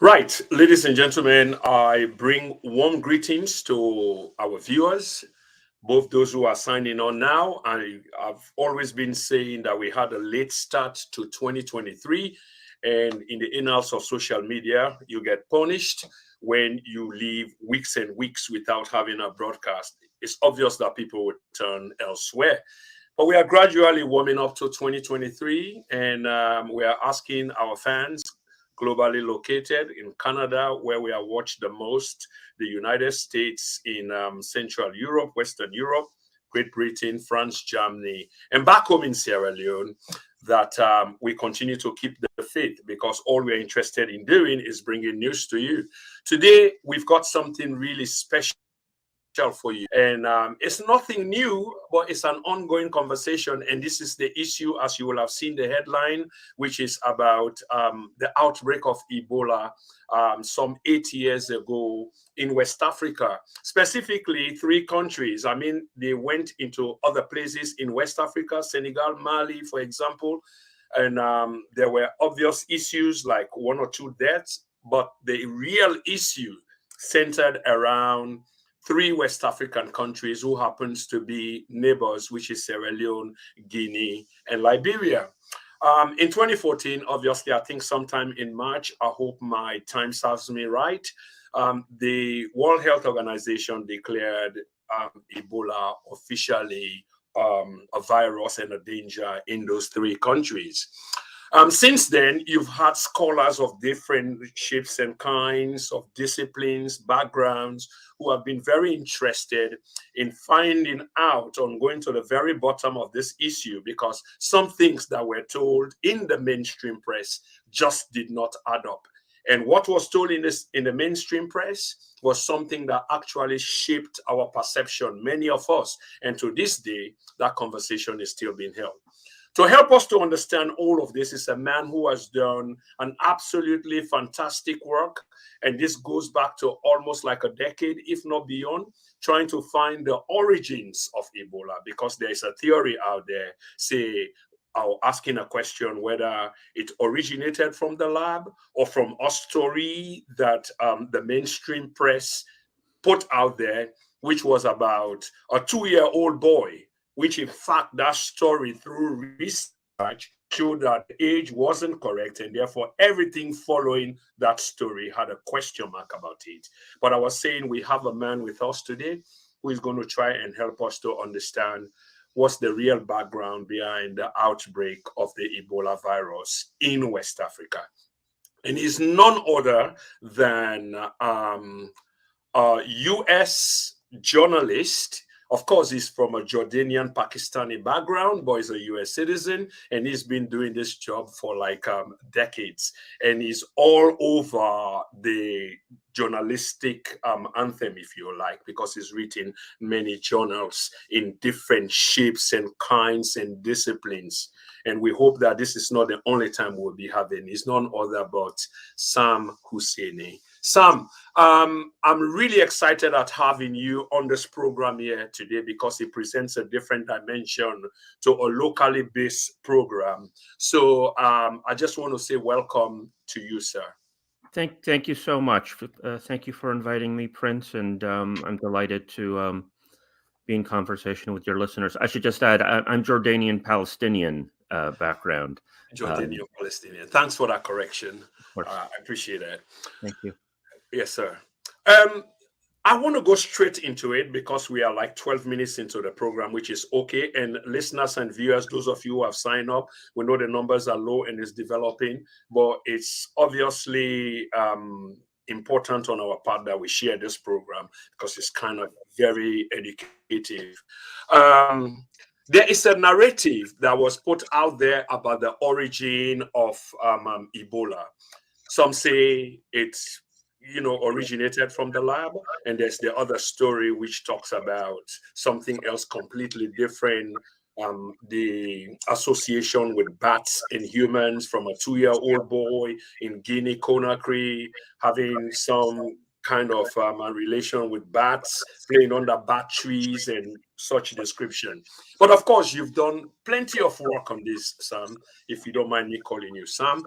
Right, ladies and gentlemen, I bring warm greetings to our viewers, both those who are signing on now. I've always been saying that we had a late start to 2023, and in the annals of social media, you get punished when you leave weeks and weeks without having a broadcast. It's obvious that people would turn elsewhere. But we are gradually warming up to 2023, and we are asking our fans globally located in Canada, where we are watched the most, the United States, in Central Europe, Western Europe, Great Britain, France, Germany, and back home in Sierra Leone, that we continue to keep the faith because all we're interested in doing is bringing news to you. Today, we've got something really special for you. And it's nothing new, but it's an ongoing conversation. And this is the issue, as you will have seen the headline, which is about the outbreak of Ebola some 8 years ago in West Africa, specifically three countries. I mean, they went into other places in West Africa, Senegal, Mali, for example. And there were obvious issues like one or two deaths, but the real issue centered around three West African countries who happens to be neighbors, which is Sierra Leone, Guinea, and Liberia. In 2014, obviously, I think sometime in March, I hope my time serves me right, the World Health Organization declared Ebola officially a virus and a danger in those three countries. Since then, you've had scholars of different shapes and kinds, of disciplines, backgrounds, who have been very interested in finding out, on going to the very bottom of this issue, because some things that were told in the mainstream press just did not add up. And what was told in the mainstream press was something that actually shaped our perception, many of us. And to this day, that conversation is still being held. To help us to understand all of this is a man who has done an absolutely fantastic work. And this goes back to almost like a decade, if not beyond, trying to find the origins of Ebola, because there is a theory out there, say, asking a question whether it originated from the lab or from a story that the mainstream press put out there, which was about a 2-year-old boy, which in fact that story through research showed that the age wasn't correct, and therefore everything following that story had a question mark about it. But I was saying we have a man with us today who is going to try and help us to understand what's the real background behind the outbreak of the Ebola virus in West Africa. And he's none other than a US journalist. Of course, he's from a Jordanian Pakistani background, but he's a US citizen, and he's been doing this job for like decades. And he's all over the journalistic anthem, if you like, because he's written many journals in different shapes and kinds and disciplines. And we hope that this is not the only time we'll be having. It's none other but Sam Husseini. Sam, I'm really excited at having you on this program here today because it presents a different dimension to a locally based program. So I just want to say welcome to you, sir. Thank you so much. Thank you for inviting me, Prince, and I'm delighted to be in conversation with your listeners. I should just add, I'm Jordanian Palestinian background. Jordanian Palestinian. Thanks for that correction. Of course. I appreciate that. Thank you. Yes, sir. I want to go straight into it because we are like 12 minutes into the program, which is okay. And listeners and viewers, those of you who have signed up, we know the numbers are low and it's developing, but it's obviously important on our part that we share this program because it's kind of very educative. There is a narrative that was put out there about the origin of Ebola. Some say it's originated from the lab, and there's the other story which talks about something else completely different, the association with bats and humans from a 2-year-old boy in Guinea Conakry having some kind of a relation with bats, playing under bat trees and such description. But of course, you've done plenty of work on this, Sam, if you don't mind me calling you Sam.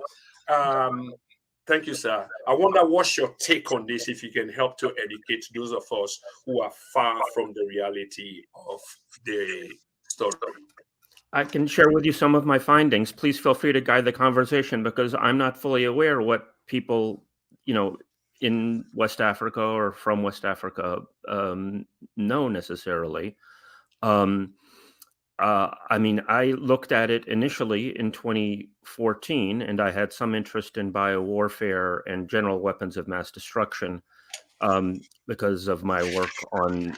Thank you, sir. I wonder what's your take on this, if you can help to educate those of us who are far from the reality of the story. I can share with you some of my findings. Please feel free to guide the conversation because I'm not fully aware what people, in West Africa or from West Africa know necessarily. Um, I looked at it initially in 2014, and I had some interest in biowarfare and general weapons of mass destruction because of my work on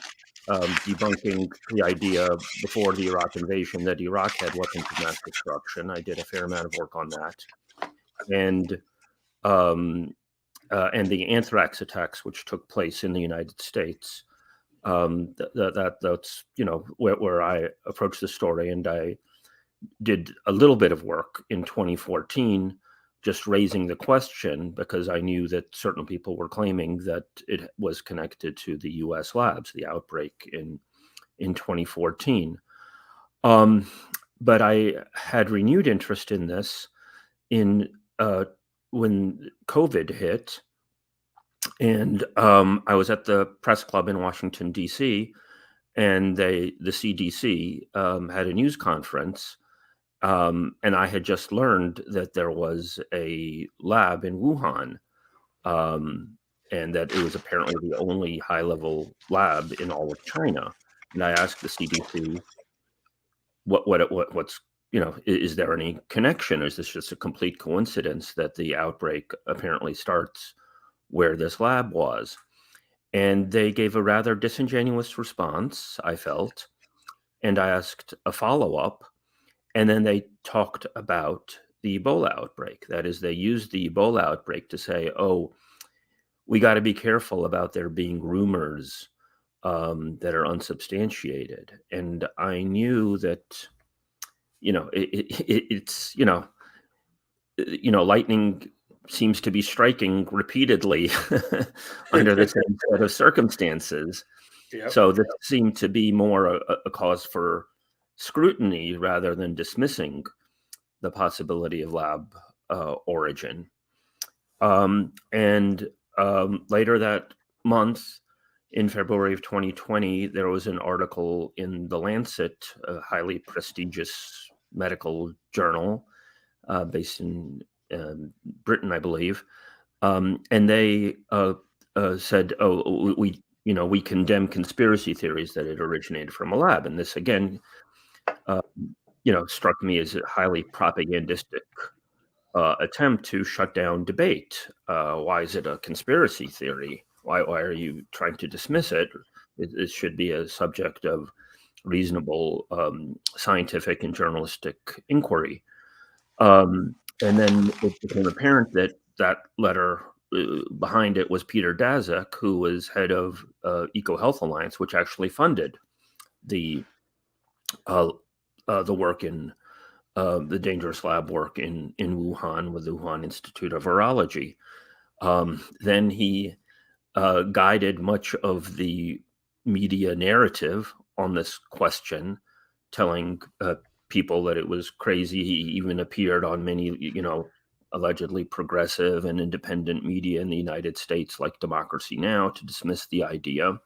debunking the idea before the Iraq invasion that Iraq had weapons of mass destruction. I did a fair amount of work on that, and the anthrax attacks which took place in the United States. That's where I approached the story, and I did a little bit of work in 2014 just raising the question because I knew that certain people were claiming that it was connected to the US labs, the outbreak in 2014. But I had renewed interest in this in when COVID hit, and I was at the press club in Washington, D.C., and the CDC had a news conference. And I had just learned that there was a lab in Wuhan, and that it was apparently the only high-level lab in all of China. And I asked the CDC, what's is there any connection? Or is this just a complete coincidence that the outbreak apparently starts where this lab was? And they gave a rather disingenuous response, I felt. And I asked a follow-up. And then they talked about the Ebola outbreak. That is, they used the Ebola outbreak to say, oh, we got to be careful about there being rumors that are unsubstantiated. And I knew that, it's, lightning seems to be striking repeatedly under the same set of circumstances. Yep. So this seemed to be more a cause for scrutiny rather than dismissing the possibility of lab origin. Later that month, in February of 2020, there was an article in the Lancet, a highly prestigious medical journal based in Britain, I believe, and they said, "Oh, we condemn conspiracy theories that it originated from a lab." And this again, struck me as a highly propagandistic attempt to shut down debate. Why is it a conspiracy theory? Why are you trying to dismiss it? It should be a subject of reasonable scientific and journalistic inquiry. And then it became apparent that letter behind it was Peter Daszak, who was head of EcoHealth Alliance, which actually funded the work in the dangerous lab work in Wuhan with the Wuhan Institute of Virology. Then he guided much of the media narrative on this question, telling people that it was crazy. He even appeared on many, allegedly progressive and independent media in the United States, like Democracy Now!, to dismiss the idea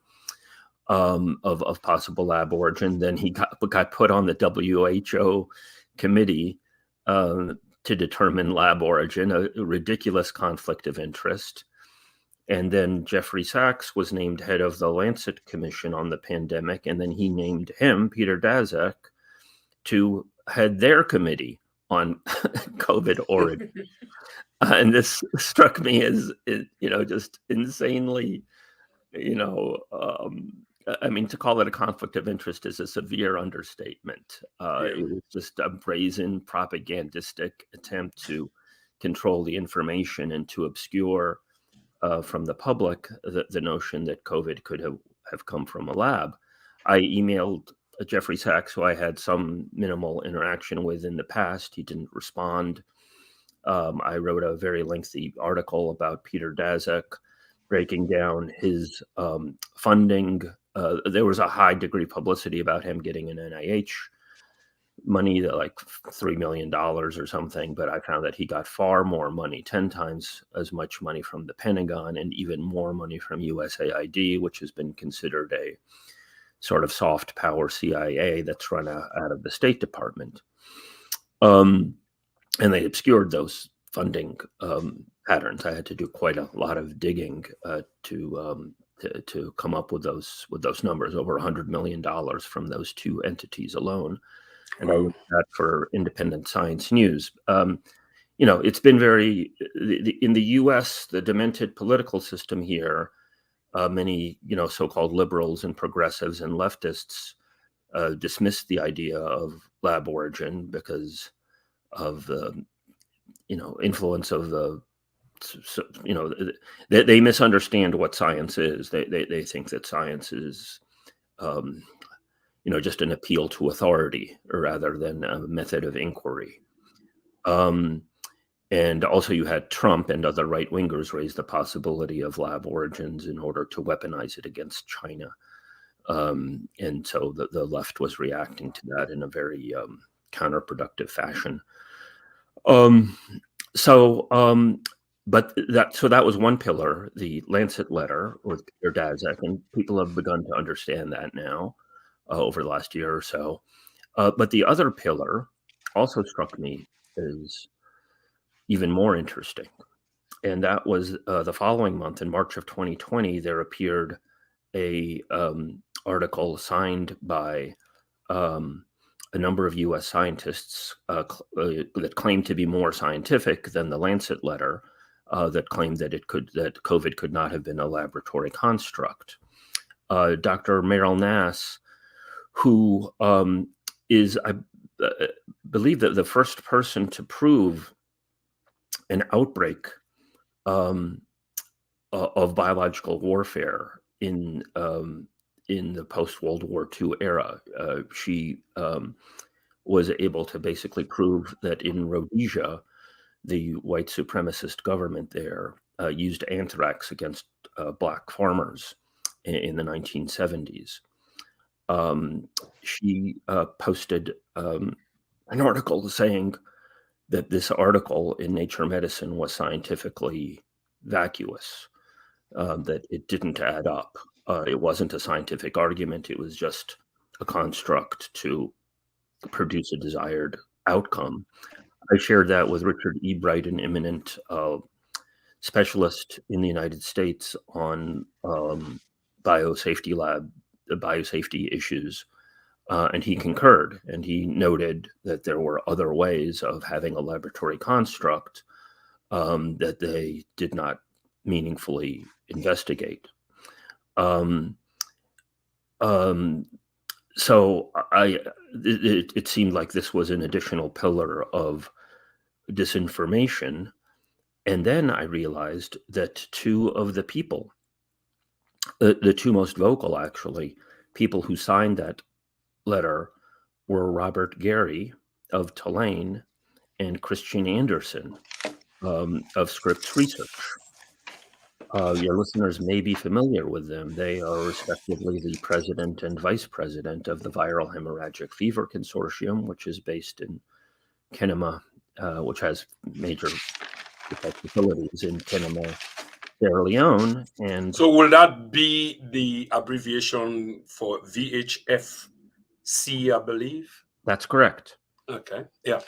of possible lab origin. Then he got put on the WHO committee to determine lab origin, a ridiculous conflict of interest. And then Jeffrey Sachs was named head of the Lancet Commission on the pandemic, and then he named him, Peter Daszak, to head their committee on COVID origin. And this struck me as, just insanely, to call it a conflict of interest is a severe understatement. It was just a brazen propagandistic attempt to control the information and to obscure from the public the notion that COVID could have come from a lab. I emailed Jeffrey Sachs, who I had some minimal interaction with in the past. He didn't respond. I wrote a very lengthy article about Peter Daszak, breaking down his funding. There was a high degree of publicity about him getting an NIH money, like $3 million or something, but I found that he got far more money, 10 times as much money from the Pentagon, and even more money from USAID, which has been considered a sort of soft power CIA that's run out of the State Department. And they obscured those funding patterns. I had to do quite a lot of digging to come up with those numbers, over $100 million from those two entities alone. And I looked at that for Independent Science News. It's been in the U.S., the demented political system here, many, so-called liberals and progressives and leftists dismissed the idea of lab origin because of the, influence of the, they misunderstand what science is. They think that science is, just an appeal to authority rather than a method of inquiry. And also you had Trump and other right-wingers raise the possibility of lab origins in order to weaponize it against China. And so the left was reacting to that in a very counterproductive fashion. But that was one pillar, the Lancet letter with Peter Daszak, and people have begun to understand that now over the last year or so. But the other pillar also struck me as even more interesting. And that was the following month, in March of 2020, there appeared a article signed by a number of U.S. scientists that claimed to be more scientific than the Lancet letter, that claimed that COVID could not have been a laboratory construct. Dr. Meryl Nass, who is, I believe, that the first person to prove an outbreak of biological warfare in the post-World War II era. She was able to basically prove that in Rhodesia, the white supremacist government there used anthrax against Black farmers in the 1970s. She posted an article saying that this article in Nature Medicine was scientifically vacuous, that it didn't add up. It wasn't a scientific argument. It was just a construct to produce a desired outcome. I shared that with Richard E. Bright, an eminent specialist in the United States on biosafety issues. And he concurred, and he noted that there were other ways of having a laboratory construct that they did not meaningfully investigate. So it seemed like this was an additional pillar of disinformation. And then I realized that two of the people, the two most vocal, actually, people who signed that letter were Robert Gary of Tulane and Christian Anderson of Scripps Research. Your listeners may be familiar with them. They are respectively the president and vice president of the Viral Hemorrhagic Fever Consortium, which is based in Kenema, which has major facilities in Kenema, Sierra Leone. And so will that be the abbreviation for VHFC, I believe? That's correct. Okay, yeah.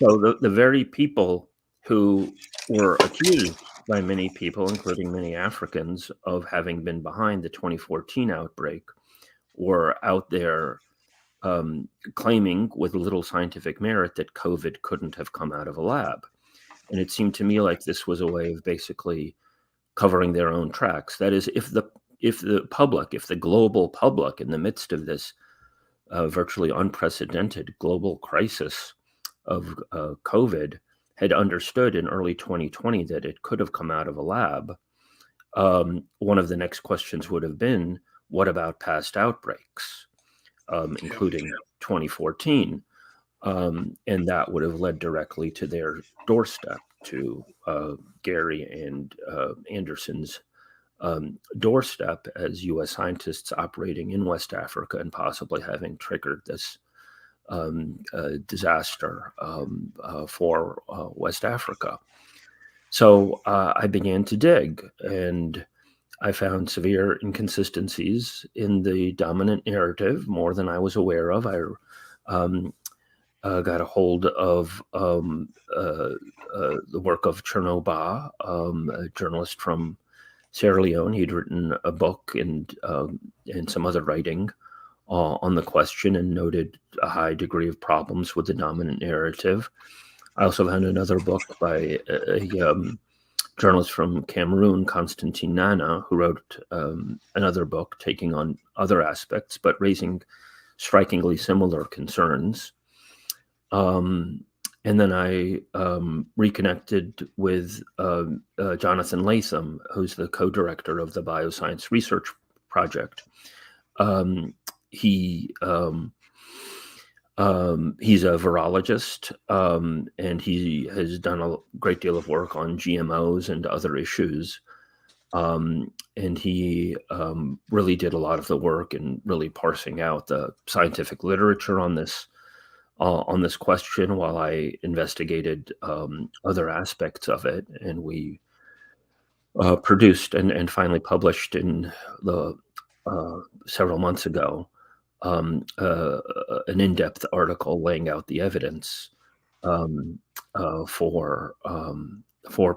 So the very people who were accused by many people, including many Africans, of having been behind the 2014 outbreak were out there claiming with little scientific merit that COVID couldn't have come out of a lab. And it seemed to me like this was a way of basically covering their own tracks. That is, if the global public, in the midst of this virtually unprecedented global crisis of COVID, had understood in early 2020 that it could have come out of a lab, one of the next questions would have been, what about past outbreaks, including 2014? And that would have led directly to their doorstep, to Gary and Anderson's doorstep as U.S. scientists operating in West Africa and possibly having triggered this disaster for West Africa. So I began to dig, and I found severe inconsistencies in the dominant narrative, more than I was aware of. I got a hold of the work of Chernobyl, a journalist from Sierra Leone. He'd written a book and some other writing on the question, and noted a high degree of problems with the dominant narrative. I also found another book by a journalist from Cameroon, Constantine Nana, who wrote another book taking on other aspects, but raising strikingly similar concerns. And then I reconnected with Jonathan Latham, who's the co-director of the Bioscience Research Project. He's a virologist, and he has done a great deal of work on GMOs and other issues. And he really did a lot of the work in really parsing out the scientific literature on this question, while I investigated other aspects of it. And we produced and finally published in the several months ago an in-depth article laying out the evidence for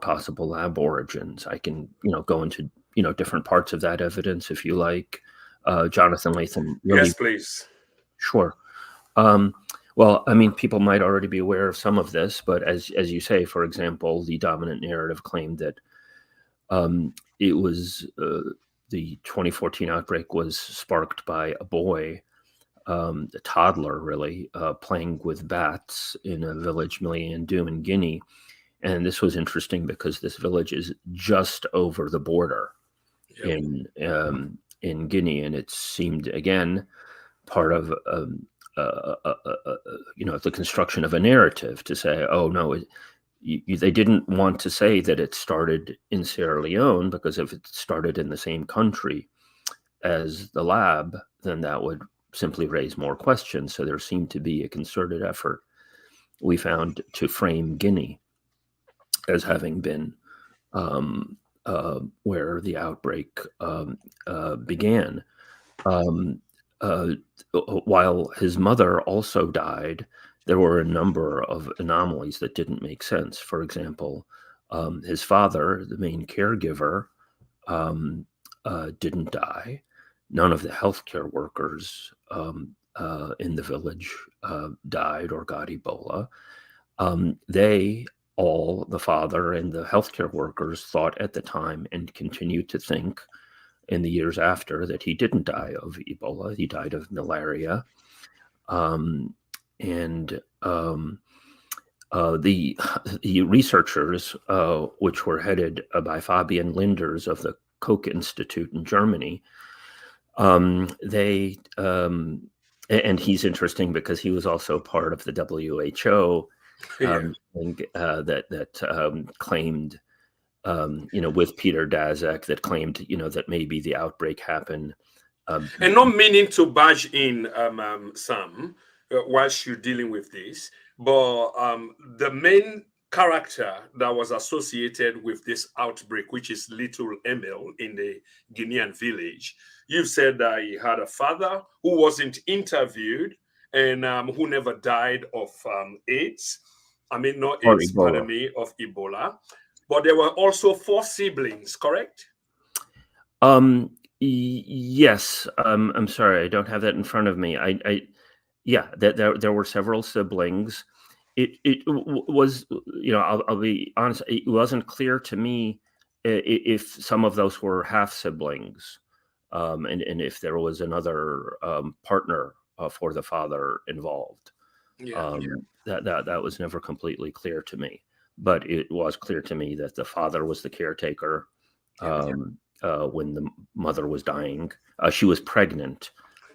possible lab origins. I can go into different parts of that evidence if you like. Jonathan Latham really. Yes, please. Sure. Well, I mean, people might already be aware of some of this, but as you say, for example, the dominant narrative claimed that it was the 2014 outbreak was sparked by a boy, a toddler really, playing with bats in a village, Miliandu in Guinea. And this was interesting because this village is just over the border in Guinea, and it seemed again part of the construction of a narrative to say, oh no, they didn't want to say that it started in Sierra Leone, because if it started in the same country as the lab, then that would simply raise more questions. So there seemed to be a concerted effort, we found, to frame Guinea as having been where the outbreak began. While his mother also died, there were a number of anomalies that didn't make sense. For example, his father, the main caregiver, didn't die. None of the healthcare workers in the village died or got Ebola. They all, the father and the healthcare workers, thought at the time, and continued to think in the years after, that he didn't die of Ebola. He died of malaria. The researchers, which were headed by Fabian Linders of the Koch Institute in Germany, and he's interesting because he was also part of the WHO that claimed, with Peter Daszak, that claimed, that maybe the outbreak happened. And not meaning to barge in, Sam, whilst you're dealing with this, but the main character that was associated with this outbreak, which is little Emil in the Guinean village, you've said that he had a father who wasn't interviewed and who never died of AIDS. I mean, not AIDS, pardon me, of Ebola. But there were also 4 siblings, correct? Yes. I'm sorry, I don't have that in front of me. There were several siblings. It was, I'll be honest, it wasn't clear to me if some of those were half siblings, and if there was another partner for the father involved. That was never completely clear to me, but it was clear to me that the father was the caretaker when the mother was dying. She was pregnant,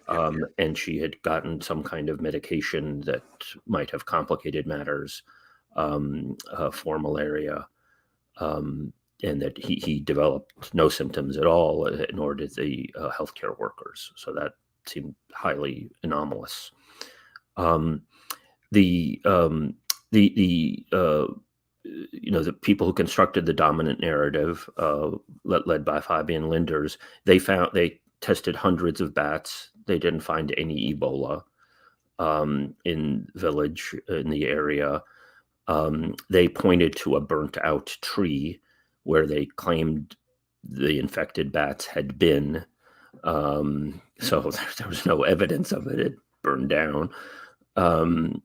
and she had gotten some kind of medication that might have complicated matters for malaria, and that he developed no symptoms at all, nor did the healthcare workers. So that seemed highly anomalous. Um, the the people who constructed the dominant narrative, led by Fabian Linders, they tested hundreds of bats. They didn't find any Ebola in village in the area. They pointed to a burnt out tree where they claimed the infected bats had been. So there was no evidence of it. It burned down. Um,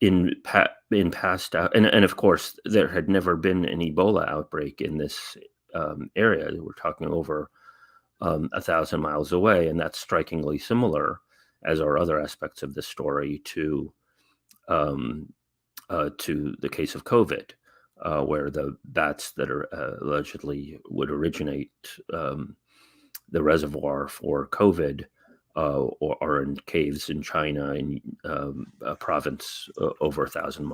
in past and of course there had never been an Ebola outbreak in this area. We're talking over 1,000 miles away, and that's strikingly similar, as are other aspects of the story, to the case of COVID, where the bats that are allegedly would originate the reservoir for COVID or are in caves in China, in a province over 1,000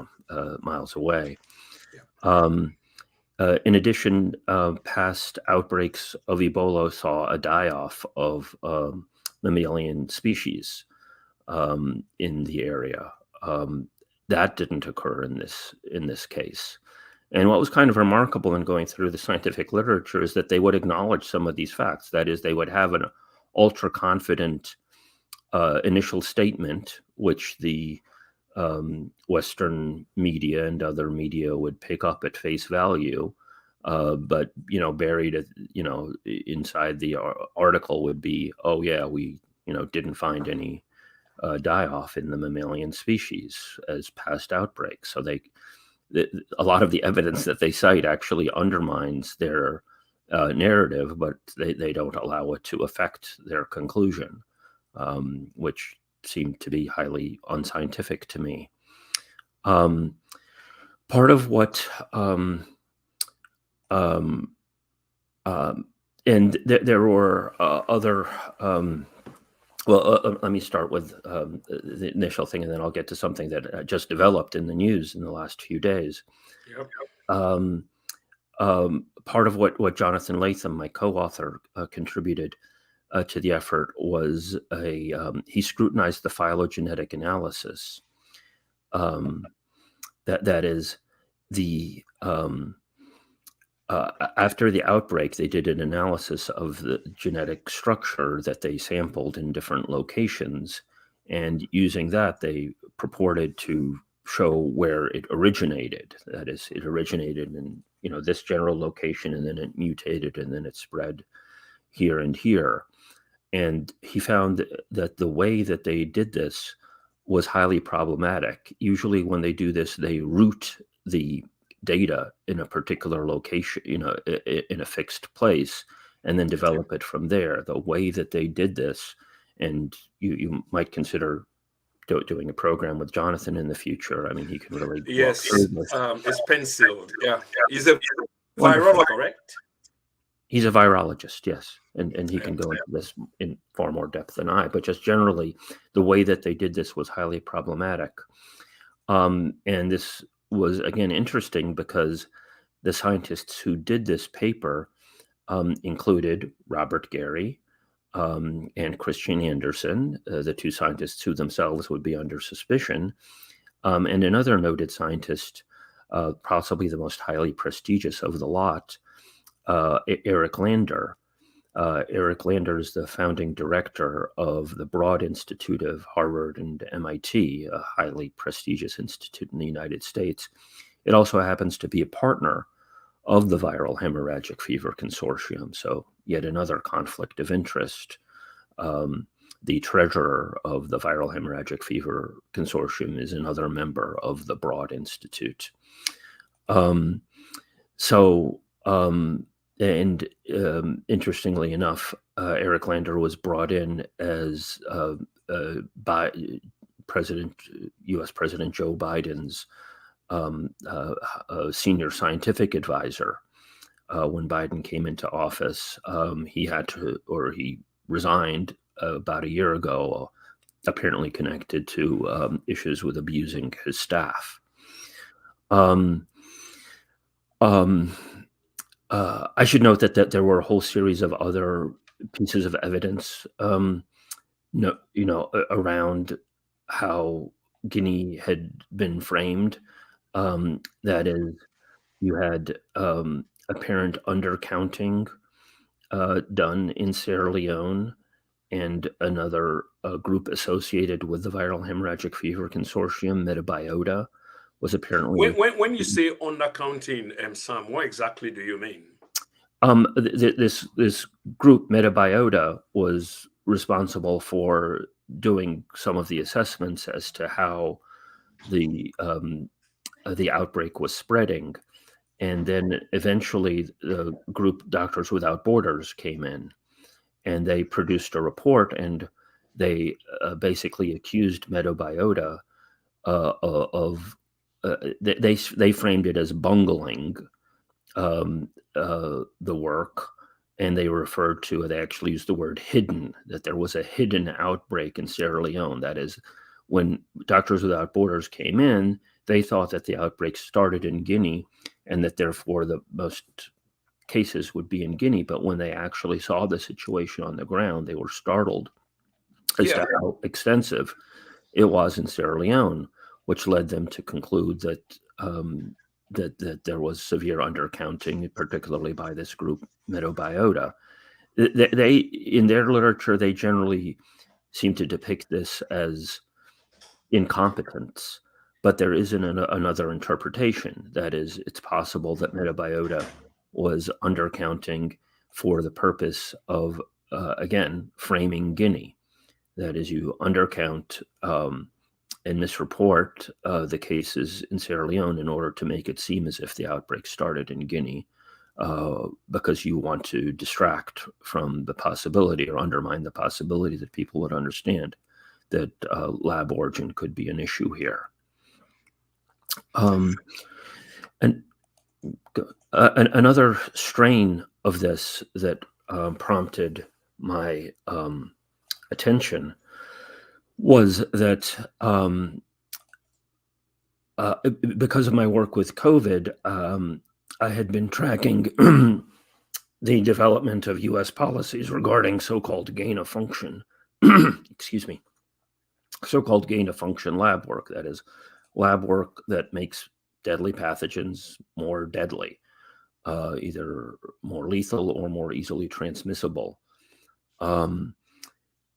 miles away. In addition, past outbreaks of Ebola saw a die-off of mammalian species in the area. That didn't occur in this case. And what was kind of remarkable in going through the scientific literature is that they would acknowledge some of these facts. That is, they would have an ultra-confident initial statement, which the Western media and other media would pick up at face value, but buried inside the article would be, oh yeah, we didn't find any die-off in the mammalian species as past outbreaks. So a lot of the evidence that they cite actually undermines their narrative, but they don't allow it to affect their conclusion, which seemed to be highly unscientific to me. Part of what and there were other let me start with the initial thing, and then I'll get to something that just developed in the news in the last few days. Yep. Part of what Jonathan Latham, my co-author, contributed to the effort was he scrutinized the phylogenetic analysis. That is the after the outbreak, they did an analysis of the genetic structure that they sampled in different locations, and using that, they purported to show where it originated. That is, it originated in this general location, and then it mutated, and then it spread here and here. And he found that the way that they did this was highly problematic. Usually, when they do this, they root the data in a particular location, in a fixed place, and then develop it from there. The way that they did this, and you might consider doing a program with Jonathan in the future. I mean, he can really it's penciled. Yeah, he's a virologist, correct? He's a virologist, yes, and he can go into this in far more depth than I. But just generally, the way that they did this was highly problematic, and this was again interesting because the scientists who did this paper included Robert Gary and Christian Anderson, the two scientists who themselves would be under suspicion, and another noted scientist, possibly the most highly prestigious of the lot, Eric Lander. Eric Lander is the founding director of the Broad Institute of Harvard and MIT, a highly prestigious institute in the United States. It also happens to be a partner of the Viral Hemorrhagic Fever Consortium, so yet another conflict of interest. The treasurer of the Viral Hemorrhagic Fever Consortium is another member of the Broad Institute. Interestingly enough, Eric Lander was brought in as by U.S. President Joe Biden's senior scientific advisor. When Biden came into office, he resigned about a year ago, apparently connected to issues with abusing his staff. I should note that there were a whole series of other pieces of evidence, around how Guinea had been framed. That is, you had apparent undercounting done in Sierra Leone, and another group associated with the Viral Hemorrhagic Fever Consortium, Metabiota, was apparently. When you say undercounting, Sam, what exactly do you mean? This group, Metabiota, was responsible for doing some of the assessments as to how the outbreak was spreading. And then eventually the group Doctors Without Borders came in, and they produced a report, and they basically accused Metabiota of they framed it as bungling the work, and they referred to it. They actually used the word hidden, that there was a hidden outbreak in Sierra Leone. That is, when Doctors Without Borders came in, they thought that the outbreak started in Guinea, and that therefore the most cases would be in Guinea. But when they actually saw the situation on the ground, they were startled as to how extensive it was in Sierra Leone, which led them to conclude that that there was severe undercounting, particularly by this group, Metabiota. They, in their literature, they generally seem to depict this as incompetence, but there is another interpretation. That is, it's possible that Metabiota was undercounting for the purpose of, again, framing Guinea. That is, you undercount and misreport the cases in Sierra Leone in order to make it seem as if the outbreak started in Guinea, because you want to distract from the possibility or undermine the possibility that people would understand that lab origin could be an issue here. And another strain of this that prompted my attention was that because of my work with COVID, I had been tracking the development of U.S. policies regarding so-called gain-of-function, excuse me, so-called gain-of-function lab work. That is, lab work that makes deadly pathogens more deadly, either more lethal or more easily transmissible.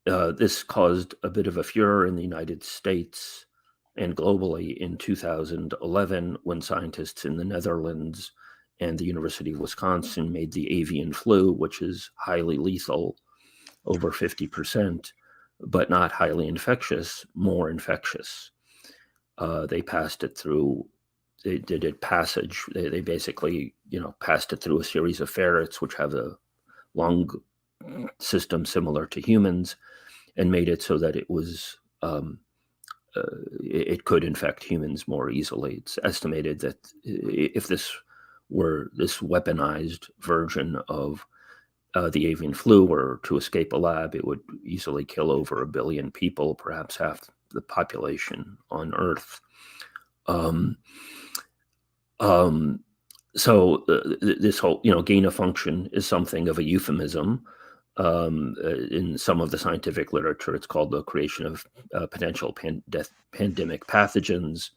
This caused a bit of a furor in the United States and globally in 2011, when scientists in the Netherlands and the University of Wisconsin made the avian flu, which is highly lethal, over 50%, but not highly infectious, more infectious. They passed it through, they did it passage. They basically, passed it through a series of ferrets, which have a lung system similar to humans, and made it so that it was it could infect humans more easily. It's estimated that if this were this weaponized version of the avian flu were to escape a lab, it would easily kill over 1 billion people, perhaps half the population on Earth. So this whole, gain of function is something of a euphemism. In some of the scientific literature, it's called the creation of potential pandemic pathogens.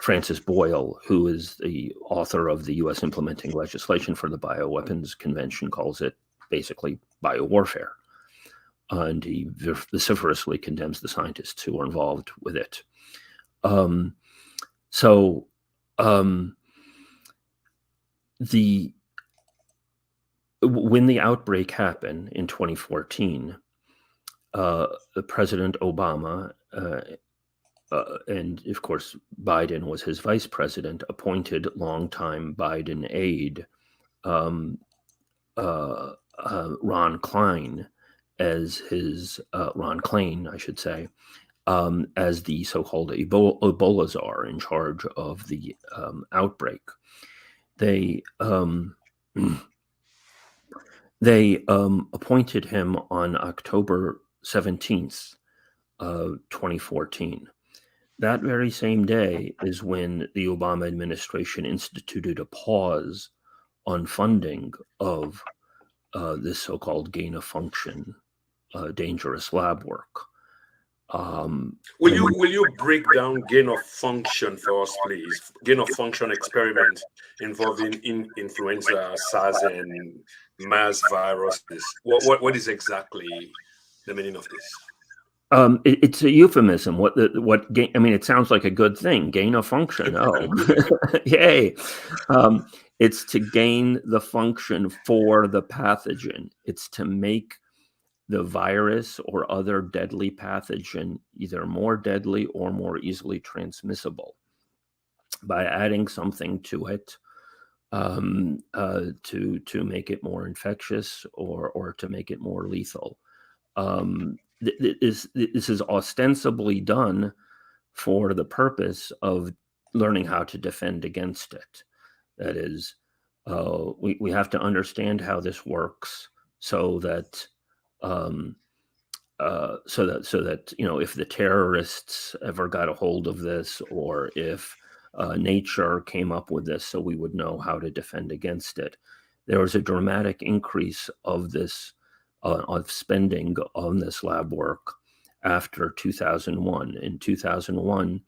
Francis Boyle, who is the author of the U.S. implementing legislation for the Bioweapons Convention, calls it basically biowarfare. And he vociferously condemns the scientists who are involved with it. When the outbreak happened in 2014, President Obama, and of course Biden was his vice president, appointed longtime Biden aide Ron Klein as his Ron Klain, I should say, as the so-called Ebola czar in charge of the outbreak. They appointed him on October 17th, 2014. That very same day is when the Obama administration instituted a pause on funding of this so-called gain-of-function dangerous lab work. Will you break down gain of function for us, please? Gain of function experiment involving influenza, SARS, and MERS viruses. What is exactly the meaning of this? It's a euphemism. What gain? I mean, it sounds like a good thing. Gain of function. Oh, yay! It's to gain the function for the pathogen. It's to make the virus or other deadly pathogen either more deadly or more easily transmissible by adding something to it, to make it more infectious or to make it more lethal. This is ostensibly done for the purpose of learning how to defend against it. That is, we have to understand how this works so that if the terrorists ever got a hold of this, or if nature came up with this, so we would know how to defend against it. There was a dramatic increase of this of spending on this lab work after 2001. In 2001,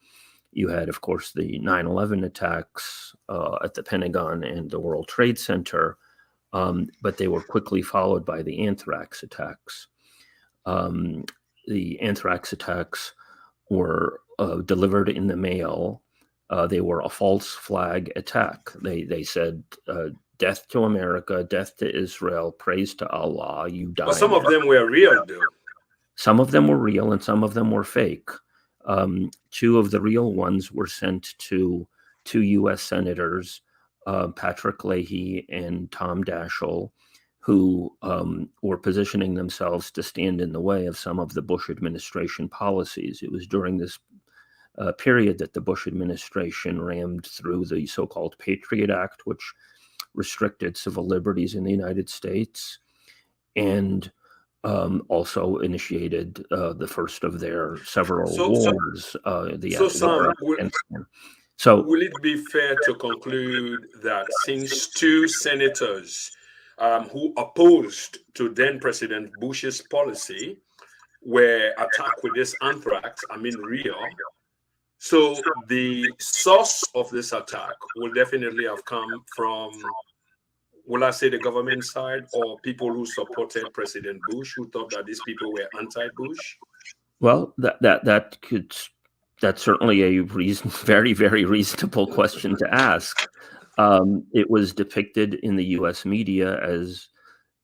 you had, of course, the 9/11 attacks at the Pentagon and the World Trade Center, but they were quickly followed by the anthrax attacks. The anthrax attacks were delivered in the mail. They were a false flag attack. They said, death to America, death to Israel, praise to Allah, you die. But some of them were real, though. Some of them were real and some of them were fake. Two of the real ones were sent to two U.S. senators, Patrick Leahy and Tom Daschle, who were positioning themselves to stand in the way of some of the Bush administration policies. It was during this period that the Bush administration rammed through the so-called Patriot Act, which restricted civil liberties in the United States, and also initiated the first of their several wars. Sam, will it be fair to conclude that since two senators who opposed to then President Bush's policy were attacked with this anthrax, real, so the source of this attack will definitely have come from, will I say, the government side, or people who supported President Bush, who thought that these people were anti-Bush? Well, that's certainly a very, very reasonable question to ask. It was depicted in the U.S. media as,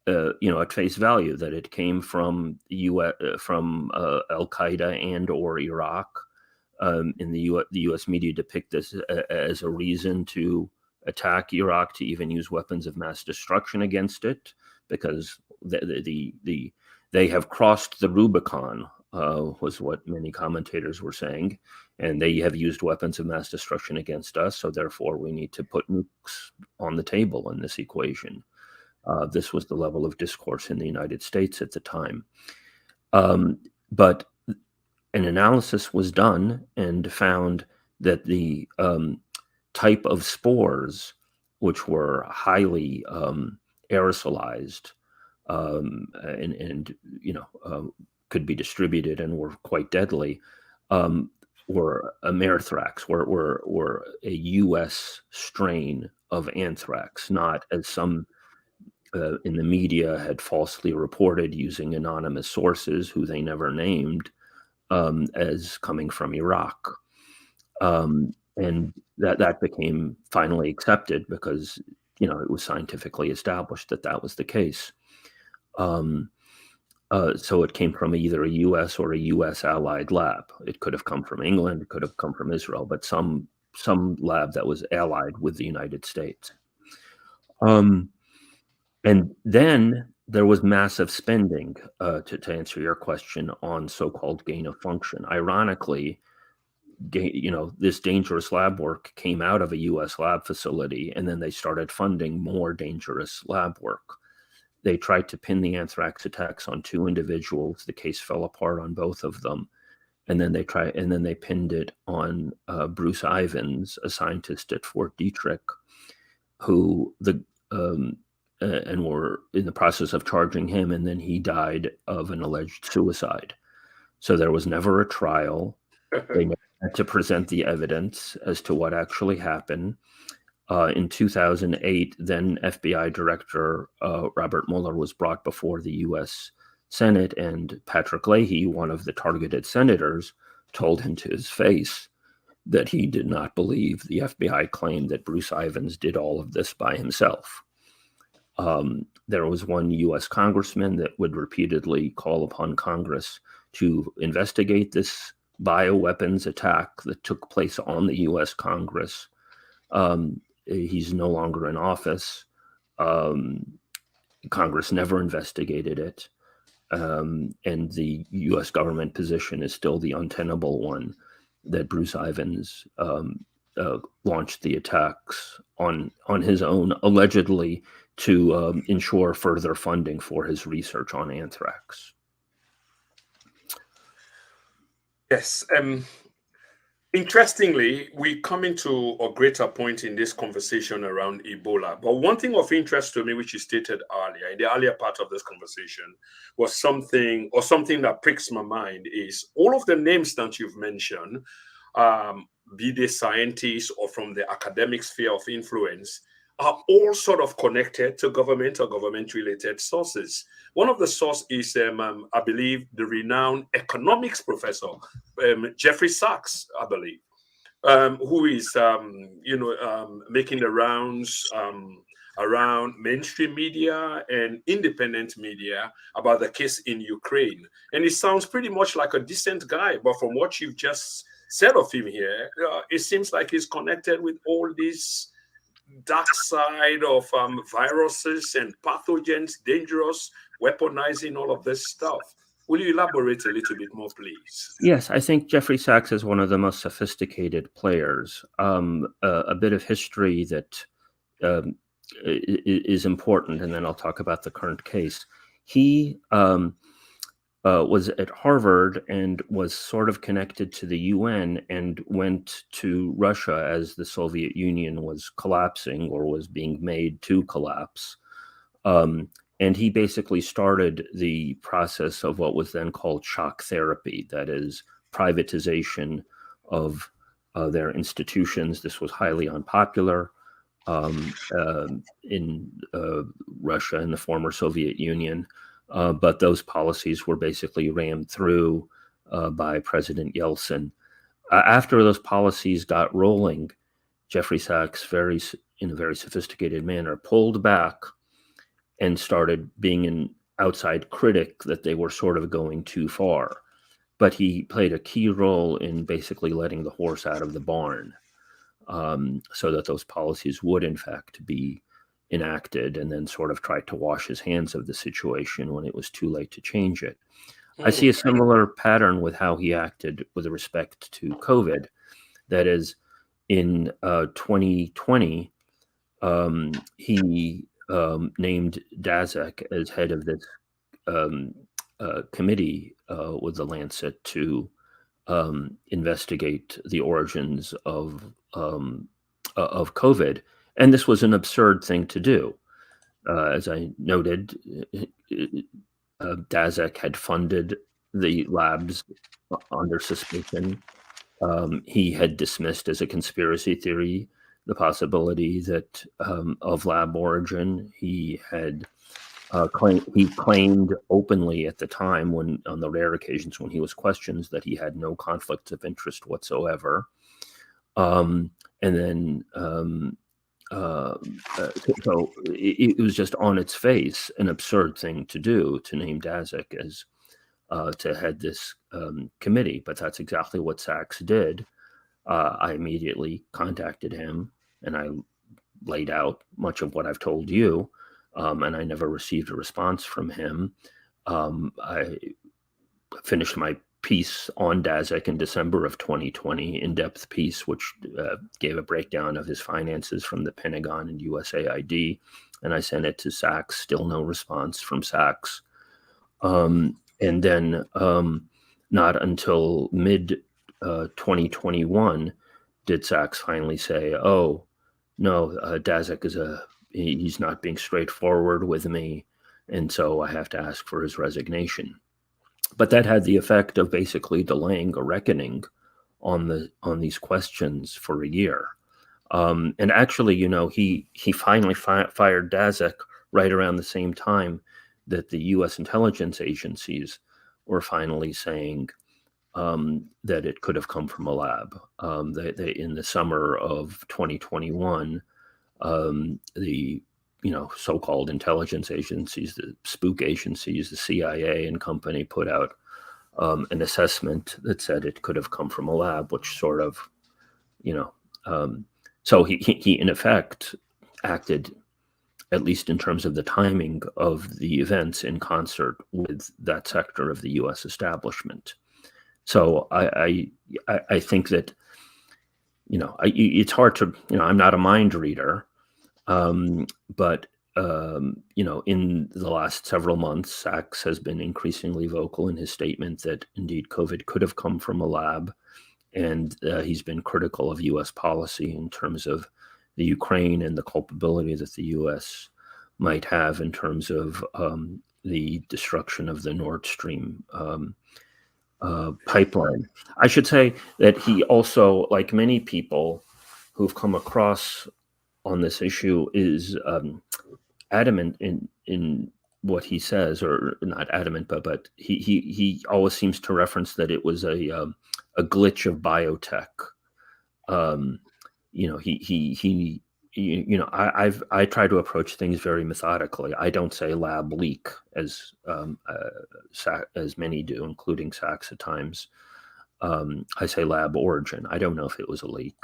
at face value, that it came from Al Qaeda and or Iraq. In the U.S. media depict this as a reason to attack Iraq, to even use weapons of mass destruction against it, because they have crossed the Rubicon, was what many commentators were saying, and they have used weapons of mass destruction against us, so therefore we need to put nukes on the table in this equation. This was the level of discourse in the United States at the time. But an analysis was done and found that the type of spores, which were highly aerosolized and could be distributed and were quite deadly, were Amerithrax, were a U.S. strain of anthrax, not as some in the media had falsely reported using anonymous sources who they never named, as coming from Iraq. And that became finally accepted because, it was scientifically established that was the case. So it came from either a U.S. or a U.S. allied lab. It could have come from England, it could have come from Israel, but some lab that was allied with the United States. And then there was massive spending, to answer your question, on so-called gain of function. Ironically, this dangerous lab work came out of a U.S. lab facility, and then they started funding more dangerous lab work. They tried to pin the anthrax attacks on two individuals. The case fell apart on both of them, and then they pinned it on Bruce Ivins, a scientist at Fort Detrick, who and were in the process of charging him, and then he died of an alleged suicide. So there was never a trial. They never had to present the evidence as to what actually happened. In 2008, then FBI Director Robert Mueller was brought before the U.S. Senate, and Patrick Leahy, one of the targeted senators, told him to his face that he did not believe the FBI claim that Bruce Ivins did all of this by himself. There was one U.S. congressman that would repeatedly call upon Congress to investigate this bioweapons attack that took place on the U.S. Congress. He's no longer in office. Congress never investigated it. And the U.S. government position is still the untenable one that Bruce Ivins launched the attacks on his own, allegedly to ensure further funding for his research on anthrax. Yes. Interestingly, we come into a greater point in this conversation around Ebola. But one thing of interest to me, which you stated earlier, in the earlier part of this conversation, was something that pricks my mind is all of the names that you've mentioned, be they scientists or from the academic sphere of influence, are all sort of connected to government or government-related sources. One of the sources is, I believe, the renowned economics professor, Jeffrey Sachs, I believe, who is, making the rounds around mainstream media and independent media about the case in Ukraine. And it sounds pretty much like a decent guy, but from what you've just said of him here, it seems like he's connected with all these dark side of viruses and pathogens, dangerous, weaponizing all of this stuff. Will you elaborate a little bit more, please? Yes, I think Jeffrey Sachs is one of the most sophisticated players. A bit of history that is important, and then I'll talk about the current case. He was at Harvard and was sort of connected to the UN and went to Russia as the Soviet Union was collapsing or was being made to collapse. And he basically started the process of what was then called shock therapy, that is, privatization of their institutions. This was highly unpopular in Russia and the former Soviet Union. But those policies were basically rammed through by President Yeltsin. After those policies got rolling, Jeffrey Sachs, in a very sophisticated manner, pulled back and started being an outside critic that they were sort of going too far. But he played a key role in basically letting the horse out of the barn, so that those policies would, in fact, be enacted, and then sort of tried to wash his hands of the situation when it was too late to change it. I see a similar pattern with how he acted with respect to COVID. That is, in 2020, he named Daszak as head of this committee with the Lancet to investigate the origins of COVID. And this was an absurd thing to do. As I noted, Daszak had funded the labs under suspicion. He had dismissed as a conspiracy theory the possibility that of lab origin. He had claimed openly at the time, when on the rare occasions when he was questioned, that he had no conflicts of interest whatsoever. And then so it was just on its face an absurd thing to do, to name Daszak as to head this committee. But that's exactly what Sachs did. I immediately contacted him and I laid out much of what I've told you, and I never received a response from him. I finished my piece on Daszak in December of 2020, in-depth piece, which gave a breakdown of his finances from the Pentagon and USAID, and I sent it to Sachs. Still no response from Sachs. And then not until mid 2021 did Sachs finally say, "Oh, no, Daszak he's not being straightforward with me, and so I have to ask for his resignation." But that had the effect of basically delaying a reckoning on these questions for a year. And actually, he finally fired Daszak right around the same time that the U.S. intelligence agencies were finally saying that it could have come from a lab. They in the summer of 2021, the so-called intelligence agencies, the spook agencies, the CIA and company, put out an assessment that said it could have come from a lab, which sort of, so he in effect acted, at least in terms of the timing of the events, in concert with that sector of the U.S. establishment. So I think that, it's hard to, I'm not a mind reader, but in the last several months, Sachs has been increasingly vocal in his statement that indeed COVID could have come from a lab. And he's been critical of U.S. policy in terms of the Ukraine and the culpability that the U.S. might have in terms of the destruction of the Nord Stream pipeline. I should say that he also, like many people who've come across on this issue, is adamant in what he says, or not adamant, but he always seems to reference that it was a glitch of biotech. I try to approach things very methodically. I don't say lab leak as many do, including Sachs at times. I say lab origin. I don't know if it was a leak.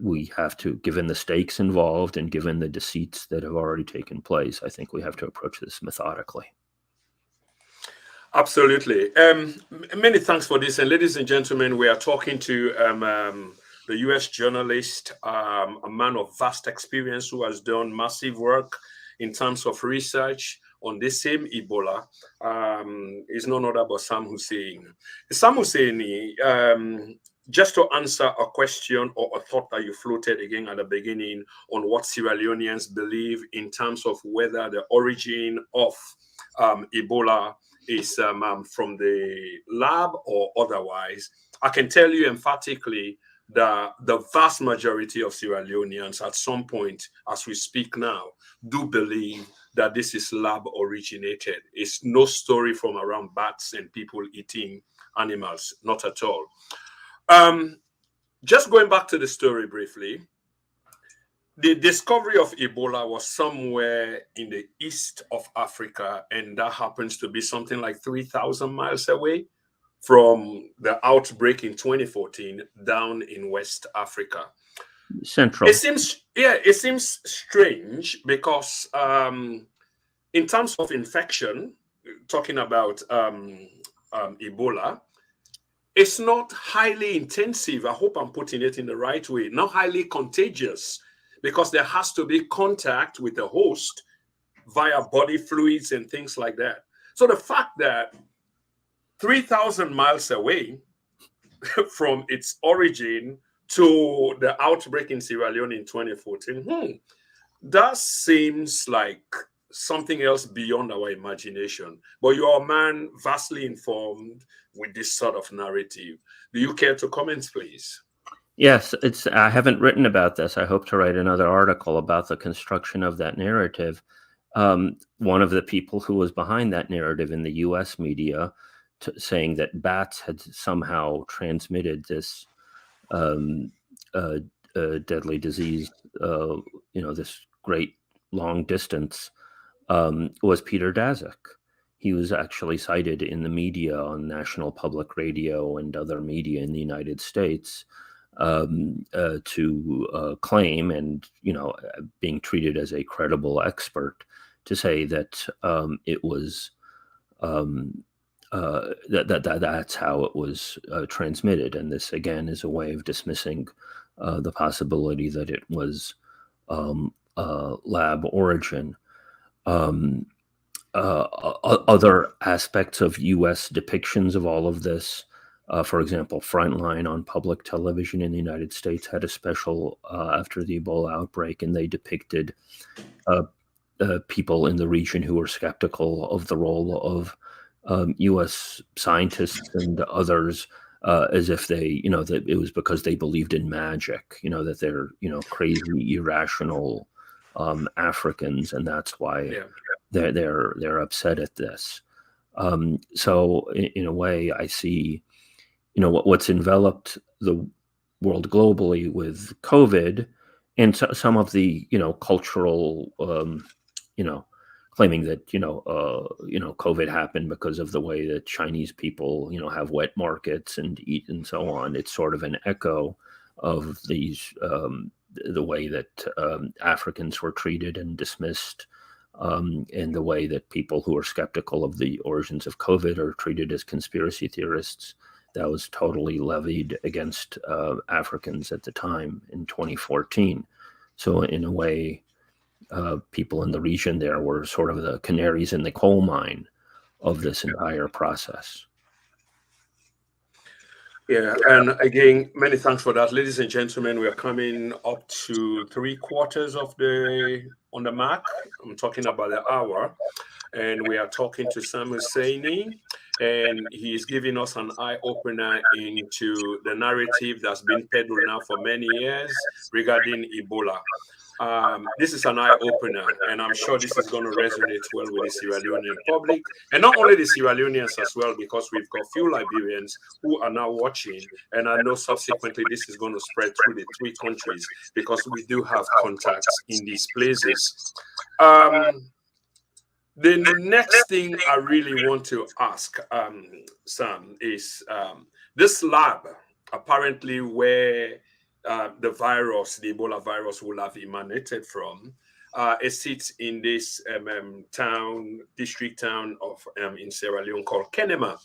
We have to, given the stakes involved and given the deceits that have already taken place, I think we have to approach this methodically. Absolutely. Many thanks for this. And ladies and gentlemen, we are talking to the US journalist, a man of vast experience who has done massive work in terms of research on this same Ebola. Is none other but Sam Husseini. Sam Husseini, just to answer a question or a thought that you floated again at the beginning on what Sierra Leoneans believe in terms of whether the origin of Ebola is from the lab or otherwise, I can tell you emphatically that the vast majority of Sierra Leoneans at some point, as we speak now, do believe that this is lab originated. It's no story from around bats and people eating animals, not at all. Just going back to the story briefly, the discovery of Ebola was somewhere in the east of Africa, and that happens to be something like 3,000 miles away from the outbreak in 2014 down in West Africa. Central. It seems strange because in terms of infection, talking about Ebola, it's not highly intensive. I hope I'm putting it in the right way. Not highly contagious, because there has to be contact with the host via body fluids and things like that. So the fact that 3,000 miles away from its origin to the outbreak in Sierra Leone in 2014, that seems like something else beyond our imagination. But you're a man vastly informed with this sort of narrative. Do you care to comment, please? Yes, I haven't written about this. I hope to write another article about the construction of that narrative. One of the people who was behind that narrative in the U.S. media, saying that bats had somehow transmitted this deadly disease, this great long distance, was Peter Daszak. He was actually cited in the media on National Public Radio and other media in the United States to claim, and being treated as a credible expert, to say that it was that's how it was transmitted. And this again is a way of dismissing the possibility that it was lab origin. Other aspects of U.S. depictions of all of this, for example, Frontline on public television in the United States had a special after the Ebola outbreak, and they depicted people in the region who were skeptical of the role of U.S. scientists and others as if they, that it was because they believed in magic, that they're, crazy, irrational Africans, and that's why Yeah. they're upset at this. So in a way, I see, what's enveloped the world globally with COVID, and some of the cultural, you know, claiming that COVID happened because of the way that Chinese people have wet markets and eat and so on. It's sort of an echo of these the way that Africans were treated and dismissed. And the way that people who are skeptical of the origins of COVID are treated as conspiracy theorists. That was totally levied against Africans at the time in 2014. So in a way, people in the region there were sort of the canaries in the coal mine of this entire process. Yeah, and again, many thanks for that, ladies and gentlemen. We are coming up to 3/4 of the on the mark. I'm talking about the hour, and we are talking to Sam Husseini, and he's giving us an eye opener into the narrative that's been peddled now for many years regarding Ebola. This is an eye opener, and I'm sure this is going to resonate well with the Sierra Leonean public, and not only the Sierra Leoneans as well, because we've got few Liberians who are now watching, and I know subsequently this is going to spread through the three countries because we do have contacts in these places. The next thing I really want to ask, Sam, is this lab apparently where the virus, the Ebola virus, will have emanated from. It sits in this district town of in Sierra Leone called Kenema.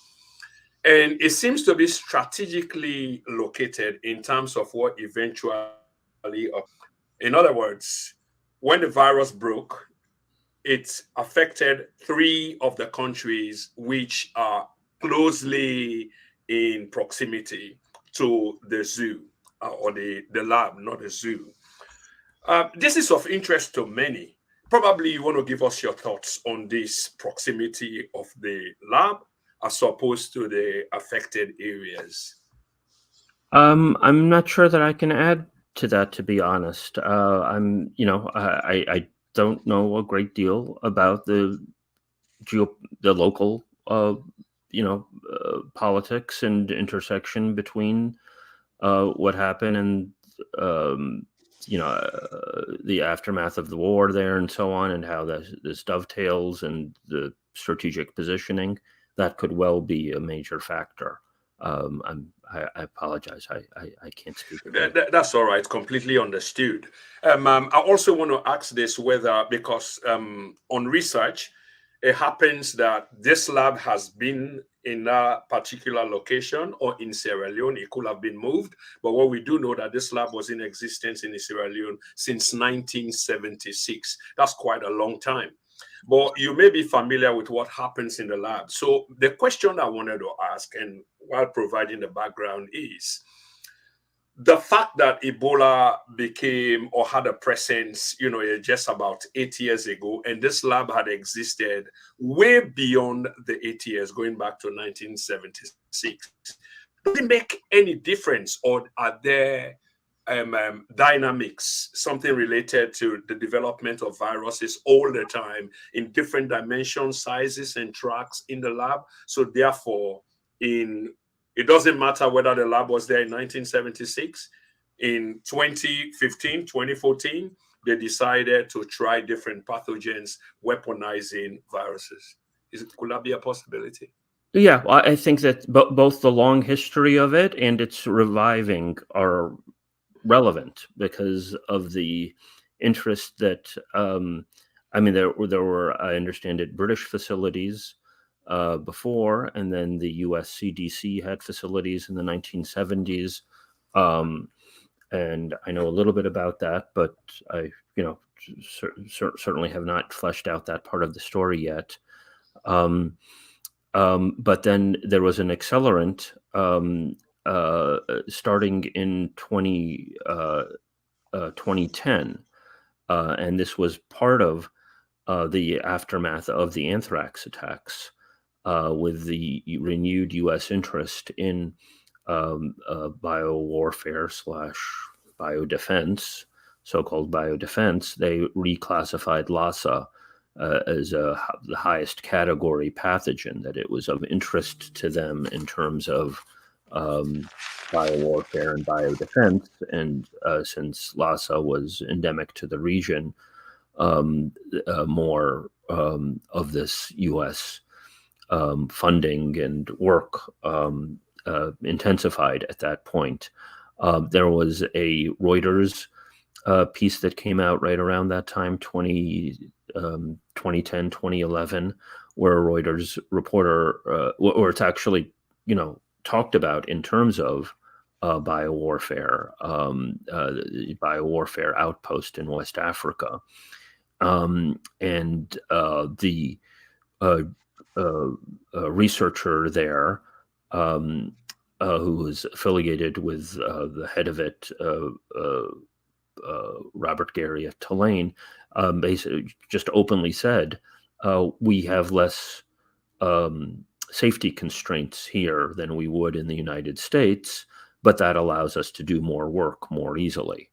And it seems to be strategically located in terms of what eventually, in other words, when the virus broke, it affected three of the countries which are closely in proximity to the zoo or the lab, not the zoo. This is of interest to many. Probably you want to give us your thoughts on this proximity of the lab as opposed to the affected areas. I'm not sure that I can add to that, to be honest. I don't know a great deal about the local, politics and intersection between what happened and um, the aftermath of the war there and so on, and how this dovetails and the strategic positioning. That could well be a major factor. I apologize. I can't speak. That's all right. Completely understood. I also want to ask this whether, because on research, it happens that this lab has been in a particular location or in Sierra Leone. It could have been moved. But what we do know that this lab was in existence in Sierra Leone since 1976. That's quite a long time. But you may be familiar with what happens in the lab. So the question I wanted to ask, and while providing the background, is the fact that Ebola became or had a presence, just about 8 years ago, and this lab had existed way beyond the 8 years, going back to 1976. Does it make any difference, or are there dynamics, something related to the development of viruses all the time in different dimensions, sizes, and tracks in the lab? So therefore, it doesn't matter whether the lab was there in 1976, in 2015, 2014, they decided to try different pathogens, weaponizing viruses. Could that be a possibility? Yeah, well, I think that both the long history of it and its reviving are relevant because of the interest that there were, I understand it, British facilities before, and then the US CDC had facilities in the 1970s. And I know a little bit about that, but I certainly have not fleshed out that part of the story yet. But then there was an accelerant starting in 2010, and this was part of the aftermath of the anthrax attacks. with the renewed U.S. interest in biowarfare / biodefense, so-called biodefense, they reclassified Lassa as the highest category pathogen, that it was of interest to them in terms of biowarfare and biodefense. And since Lassa was endemic to the region, more of this U.S. Funding and work intensified at that point. There was a Reuters piece that came out right around that time, 2010, 2011, where a Reuters reporter, or it's actually, talked about in terms of biowarfare, biowarfare outpost in West Africa. And the researcher there, who was affiliated with the head of it, Robert Gary of Tulane, basically just openly said, we have less safety constraints here than we would in the United States, but that allows us to do more work more easily.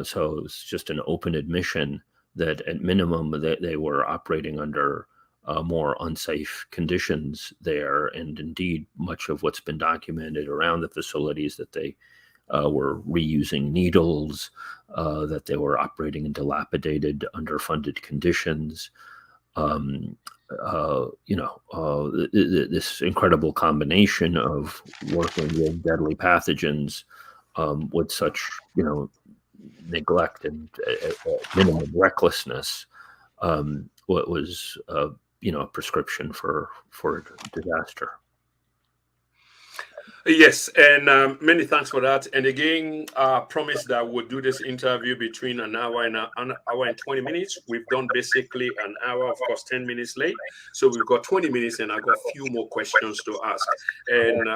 So it's just an open admission that at minimum that they were operating under more unsafe conditions there. And indeed, much of what's been documented around the facilities, that they were reusing needles, that they were operating in dilapidated, underfunded conditions. This incredible combination of working with deadly pathogens with such, neglect and minimum recklessness, what was a prescription for disaster. Yes, and many thanks for that. And again, promise that we'll do this interview between an hour and an hour and 20 minutes. We've done basically an hour, of course, 10 minutes late. So we've got 20 minutes, and I've got a few more questions to ask. And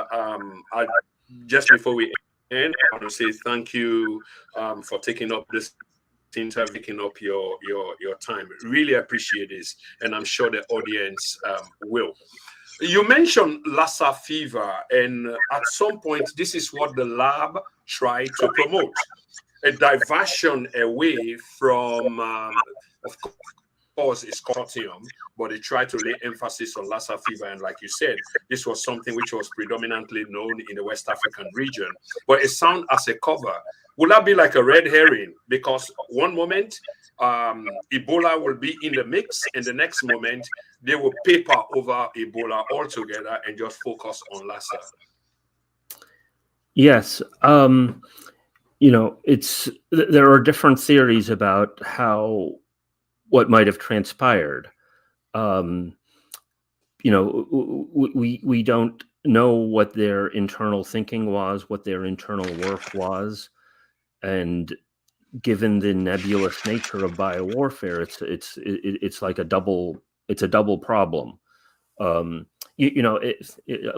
just before we end, I want to say thank you for taking up this interview, taking up your time. Really appreciate this, and I'm sure the audience will. You mentioned Lassa fever, and at some point, this is what the lab tried to promote, a diversion away from, of course, it's consortium, but they tried to lay emphasis on Lassa fever. And like you said, this was something which was predominantly known in the West African region, but it sounds as a cover. Will that be like a red herring? Because one moment, Ebola will be in the mix, and the next moment they will paper over Ebola altogether and just focus on Lassa. Yes, there are different theories about what might have transpired. We don't know what their internal thinking was, what their internal work was, and given the nebulous nature of biowarfare, it's like a double problem. Let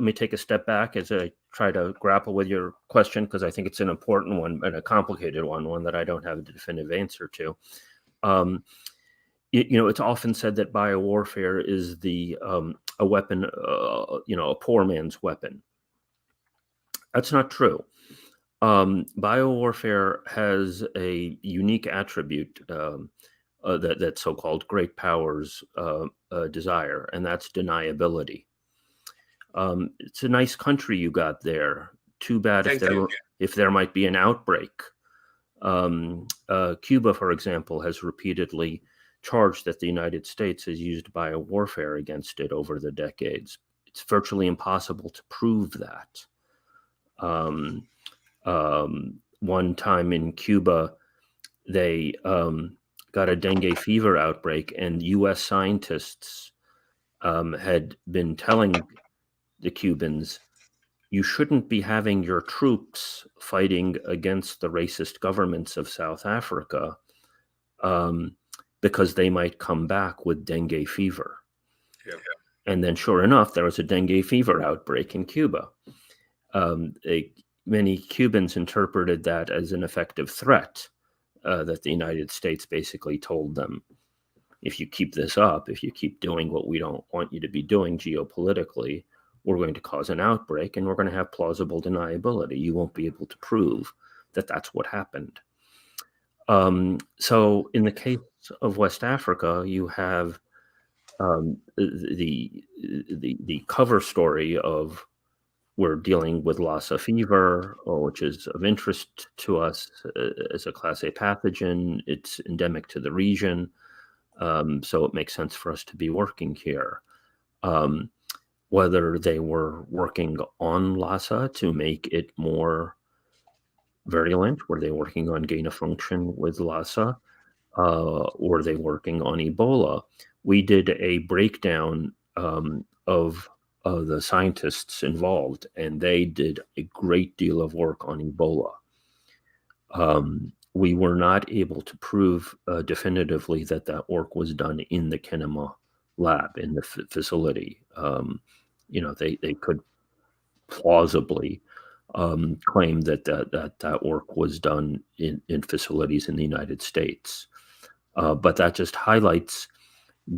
me take a step back as I try to grapple with your question, because I think it's an important one and a complicated one that I don't have a definitive answer to. It's often said that biowarfare is a weapon, a poor man's weapon. That's not true. Biowarfare has a unique attribute that so-called great powers desire, and that's deniability. It's a nice country you got there. Too bad if there might be an outbreak. Cuba, for example, has repeatedly charged that the United States has used biowarfare against it over the decades. It's virtually impossible to prove that. One time in Cuba, they got a dengue fever outbreak, and U.S. scientists had been telling the Cubans, you shouldn't be having your troops fighting against the racist governments of South Africa because they might come back with dengue fever. Yeah. And then sure enough, there was a dengue fever outbreak in Cuba. Many Cubans interpreted that as an effective threat that the United States basically told them if you keep this up, if you keep doing what we don't want you to be doing geopolitically, we're going to cause an outbreak and we're going to have plausible deniability. You won't be able to prove that that's what happened. So in the case of West Africa, you have the cover story of we're dealing with Lassa fever, which is of interest to us as a Class A pathogen. It's endemic to the region, so it makes sense for us to be working here. Whether they were working on Lassa to make it more virulent, were they working on gain of function with Lassa, were they working on Ebola? We did a breakdown of the scientists involved, and they did a great deal of work on Ebola. We were not able to prove definitively that that work was done in the Kenema lab, in the facility. They could plausibly claim that work was done in facilities in the United States. But that just highlights,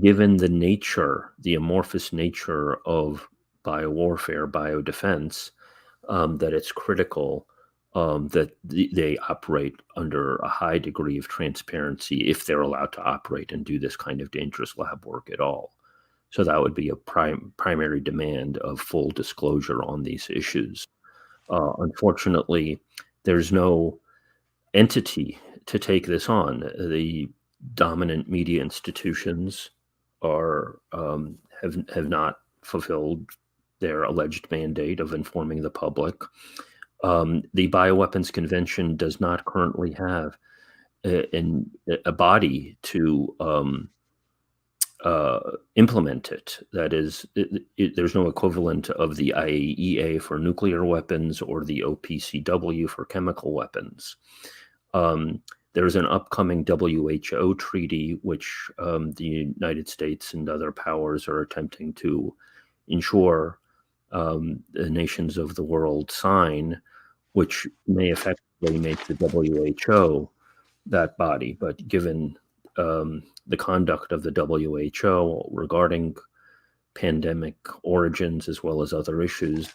given the nature, the amorphous nature of biowarfare, biodefense, that it's critical that they operate under a high degree of transparency if they're allowed to operate and do this kind of dangerous lab work at all. So that would be a primary demand of full disclosure on these issues. Unfortunately, there's no entity to take this on. The dominant media institutions have not fulfilled their alleged mandate of informing the public. The Bioweapons Convention does not currently have a body to implement it. That is, there's no equivalent of the IAEA for nuclear weapons or the OPCW for chemical weapons. There's an upcoming WHO treaty, which the United States and other powers are attempting to ensure the nations of the world sign, which may effectively make the WHO that body. But given the conduct of the WHO regarding pandemic origins as well as other issues,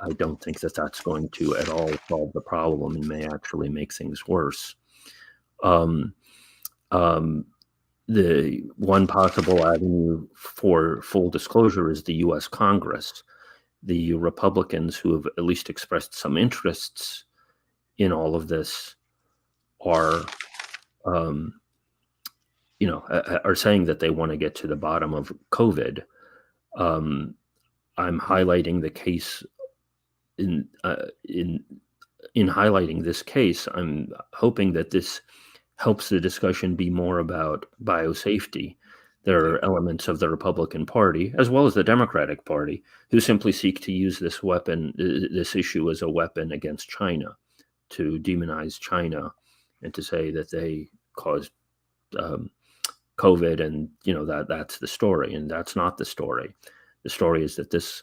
I don't think that that's going to at all solve the problem and may actually make things worse. The one possible avenue for full disclosure is the U.S. Congress. The Republicans who have at least expressed some interests in all of this are saying that they want to get to the bottom of COVID. I'm highlighting the case in highlighting this case. I'm hoping that this helps the discussion be more about biosafety. There are elements of the Republican Party, as well as the Democratic Party, who simply seek to use this issue as a weapon against China, to demonize China and to say that they caused COVID, and that's the story, and that's not the story. The story is that this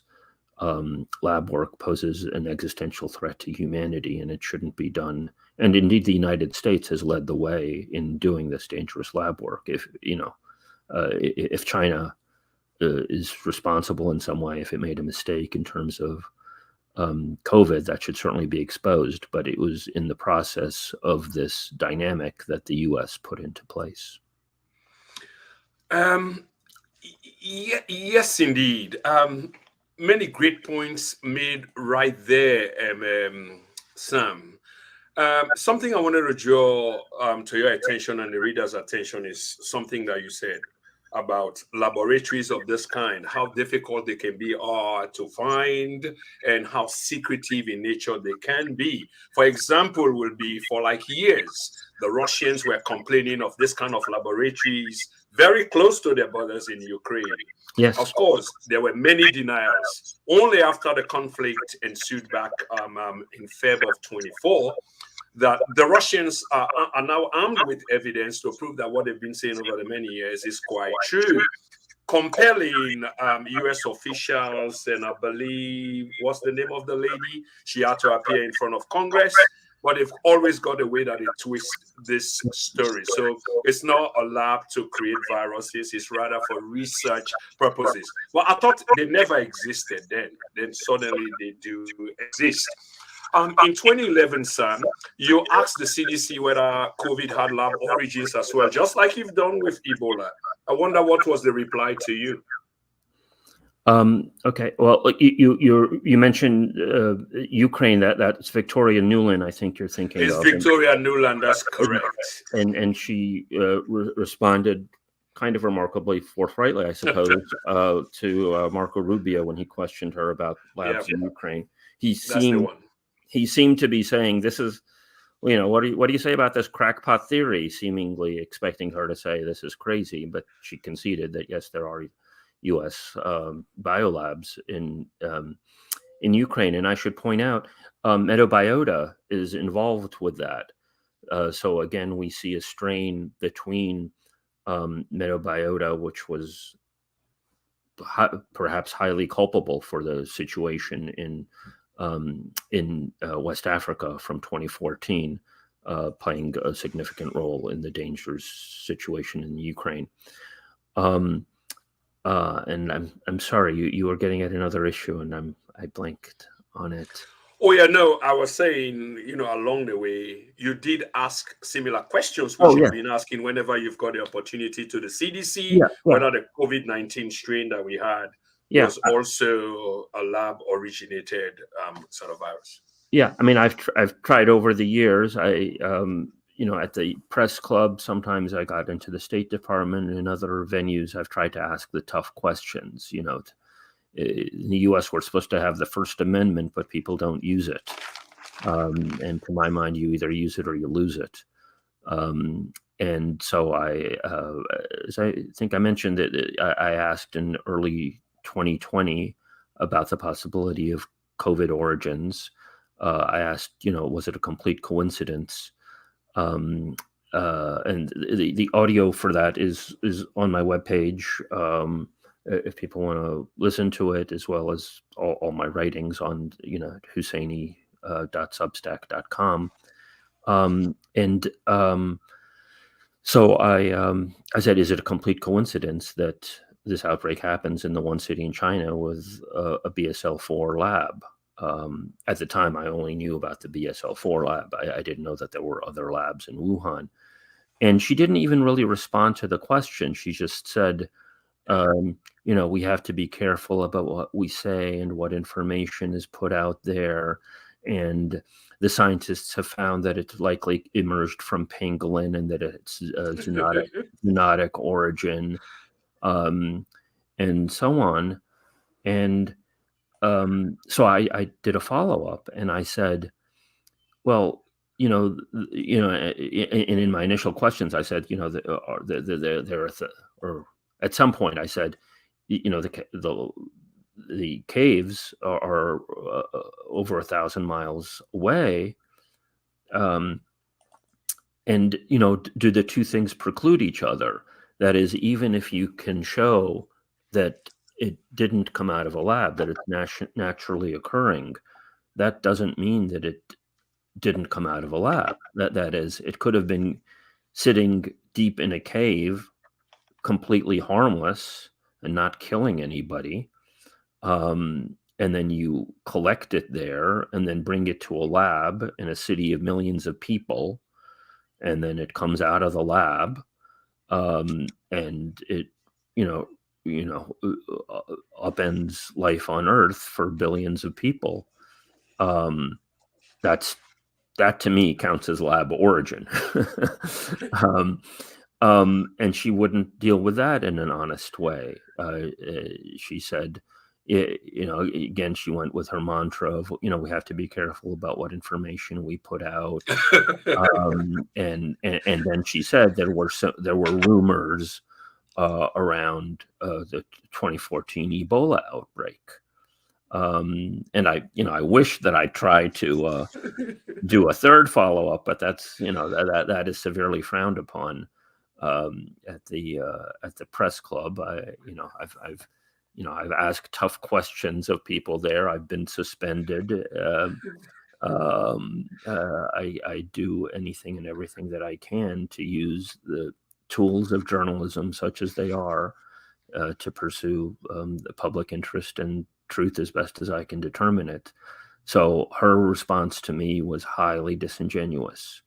lab work poses an existential threat to humanity, and it shouldn't be done. And indeed, the United States has led the way in doing this dangerous lab work. If China is responsible in some way, if it made a mistake in terms of COVID, that should certainly be exposed. But it was in the process of this dynamic that the U.S. put into place. Yes, indeed. Many great points made right there, Sam. Something I wanted to draw to your attention and the reader's attention is something that you said about laboratories of this kind, how difficult they can be to find and how secretive in nature they can be. For example, will be for like years, the Russians were complaining of this kind of laboratories very close to their borders in Ukraine. Yes. Of course, there were many denials. Only after the conflict ensued back in February of 24, that the Russians are now armed with evidence to prove that what they've been saying over the many years is quite true. Compelling U.S. officials, and I believe, what's the name of the lady? She had to appear in front of Congress. but they've always got a way that they twist this story. So it's not a lab to create viruses, it's rather for research purposes. Well, I thought they never existed then suddenly they do exist. In 2011, Sam, you asked the CDC whether COVID had lab origins as well, just like you've done with Ebola. I wonder what was the reply to you? Okay. Well, you mentioned Ukraine. That's Victoria Nuland. I think you're thinking It's of. Victoria Nuland. That's correct. And she responded kind of remarkably forthrightly, I suppose, to Marco Rubio when he questioned her about labs in Ukraine. He seemed to be saying, "This is, what do you say about this crackpot theory?" Seemingly expecting her to say this is crazy, but she conceded that yes, there are U.S. biolabs in Ukraine, and I should point out, Metabiota is involved with that. So again, we see a strain between Metabiota, which was perhaps highly culpable for the situation in West Africa from 2014, playing a significant role in the dangerous situation in Ukraine. And I'm sorry, you were getting at another issue, and I blanked on it. Oh yeah, no, I was saying, along the way, you did ask similar questions, which you've been asking whenever you've got the opportunity to the CDC, whether the COVID-19 strain that we had was also a lab originated sort of virus. Yeah, I mean, I've tried over the years. At the press club, sometimes I got into the State Department, and in other venues, I've tried to ask the tough questions. In the U.S., we're supposed to have the First Amendment, but people don't use it. And to my mind, you either use it or you lose it. And so as I think I mentioned, that I asked in early 2020 about the possibility of COVID origins. I asked, was it a complete coincidence? And the audio for that is on my webpage. If people want to listen to it, as well as all my writings on, Husseini.substack.com. So I said, is it a complete coincidence that this outbreak happens in the one city in China with a BSL-4 lab? At the time, I only knew about the BSL-4 lab. I didn't know that there were other labs in Wuhan. And she didn't even really respond to the question. She just said, we have to be careful about what we say and what information is put out there. And the scientists have found that it's likely emerged from pangolin and that it's a zoonotic origin, and so on. And so I did a follow-up, and I said, well, and in my initial questions, I said, or at some point I said, the caves are over 1,000 miles away. And, do the two things preclude each other? That is, even if you can show that it didn't come out of a lab, that it's naturally occurring, that doesn't mean that it didn't come out of a lab. That is, it could have been sitting deep in a cave, completely harmless and not killing anybody. And then you collect it there and then bring it to a lab in a city of millions of people. And then it comes out of the lab, and it, upends life on Earth for billions of people. That to me counts as lab origin. And she wouldn't deal with that in an honest way. She said, again, she went with her mantra of, we have to be careful about what information we put out. And then she said there were rumors around the 2014 Ebola outbreak. And I wish that I tried to do a third follow-up, but that's, that is severely frowned upon at the press club. I've asked tough questions of people there. I've been suspended. I do anything and everything that I can to use the tools of journalism, such as they are, to pursue the public interest and truth as best as I can determine it. So her response to me was highly disingenuous,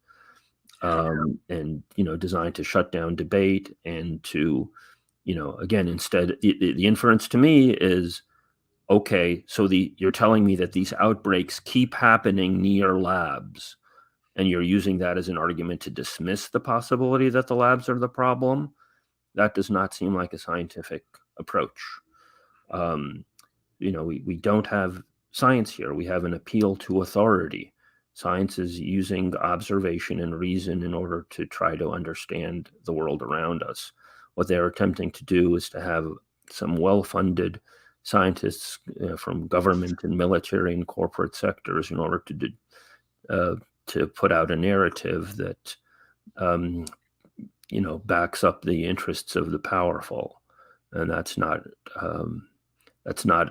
and designed to shut down debate and to, again, instead, the inference to me is, okay, so you're telling me that these outbreaks keep happening near labs, and you're using that as an argument to dismiss the possibility that the labs are the problem. That does not seem like a scientific approach. We don't have science here. We have an appeal to authority. Science is using observation and reason in order to try to understand the world around us. What they're attempting to do is to have some well-funded scientists from government and military and corporate sectors in order to put out a narrative that backs up the interests of the powerful, and that's not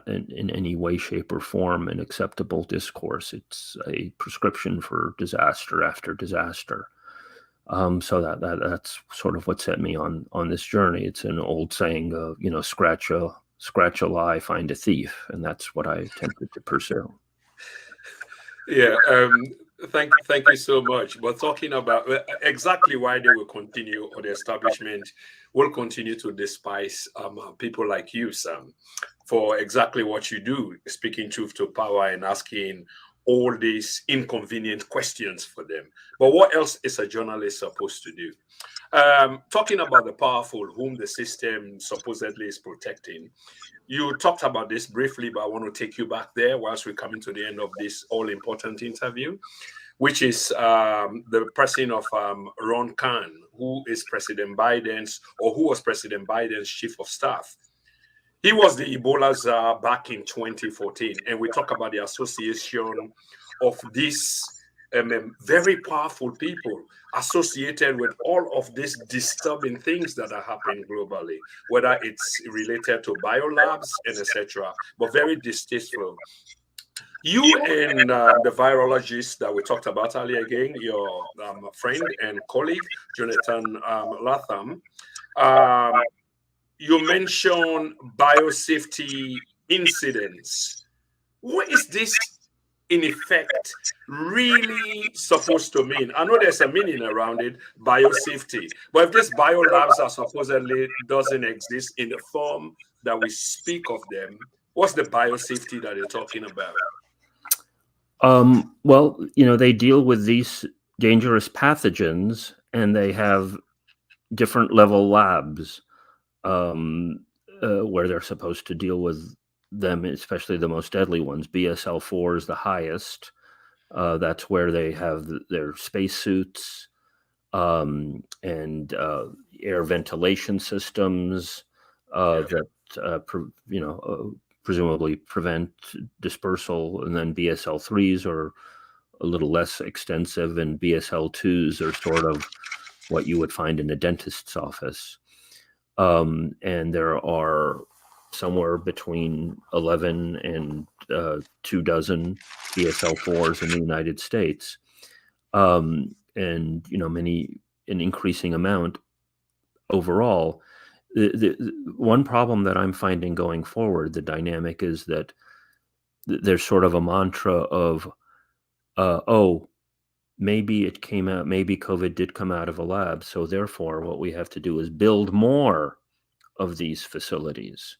in any way, shape, or form an acceptable discourse. It's a prescription for disaster after disaster. So that's sort of what set me on this journey. It's an old saying, scratch a lie, find a thief, and that's what I attempted to pursue. Yeah. Thank you so much. But talking about exactly why they will continue, or the establishment will continue to despise people like you, Sam, for exactly what you do, speaking truth to power and asking all these inconvenient questions for them. But what else is a journalist supposed to do? Talking about the powerful whom the system supposedly is protecting, you talked about this briefly, but I want to take you back there whilst we're coming to the end of this all important interview, which is the person of Ron Khan, who was President Biden's chief of staff. He was the Ebola czar back in 2014, and we talk about the association of these very powerful people associated with all of these disturbing things that are happening globally, whether it's related to biolabs and etc., but very distasteful. You and the virologist that we talked about earlier, again, your friend and colleague, Jonathan Latham, you mentioned biosafety incidents. What is this, in effect, really supposed to mean? I know there's a meaning around it, biosafety, but if these biolabs are supposedly doesn't exist in the form that we speak of them, what's the biosafety that you're talking about? Well, they deal with these dangerous pathogens, and they have different level labs where they're supposed to deal with them, especially the most deadly ones. BSL-4 is the highest. That's where they have their spacesuits and air ventilation systems that presumably prevent dispersal. And then BSL-3s are a little less extensive, and BSL-2s are sort of what you would find in a dentist's office. And there are somewhere between 11 and 24 BSL-4s in the United States. And, an increasing amount overall. The one problem that I'm finding going forward, the dynamic, is that there's sort of a mantra of, maybe it came out, maybe COVID did come out of a lab, so therefore what we have to do is build more of these facilities,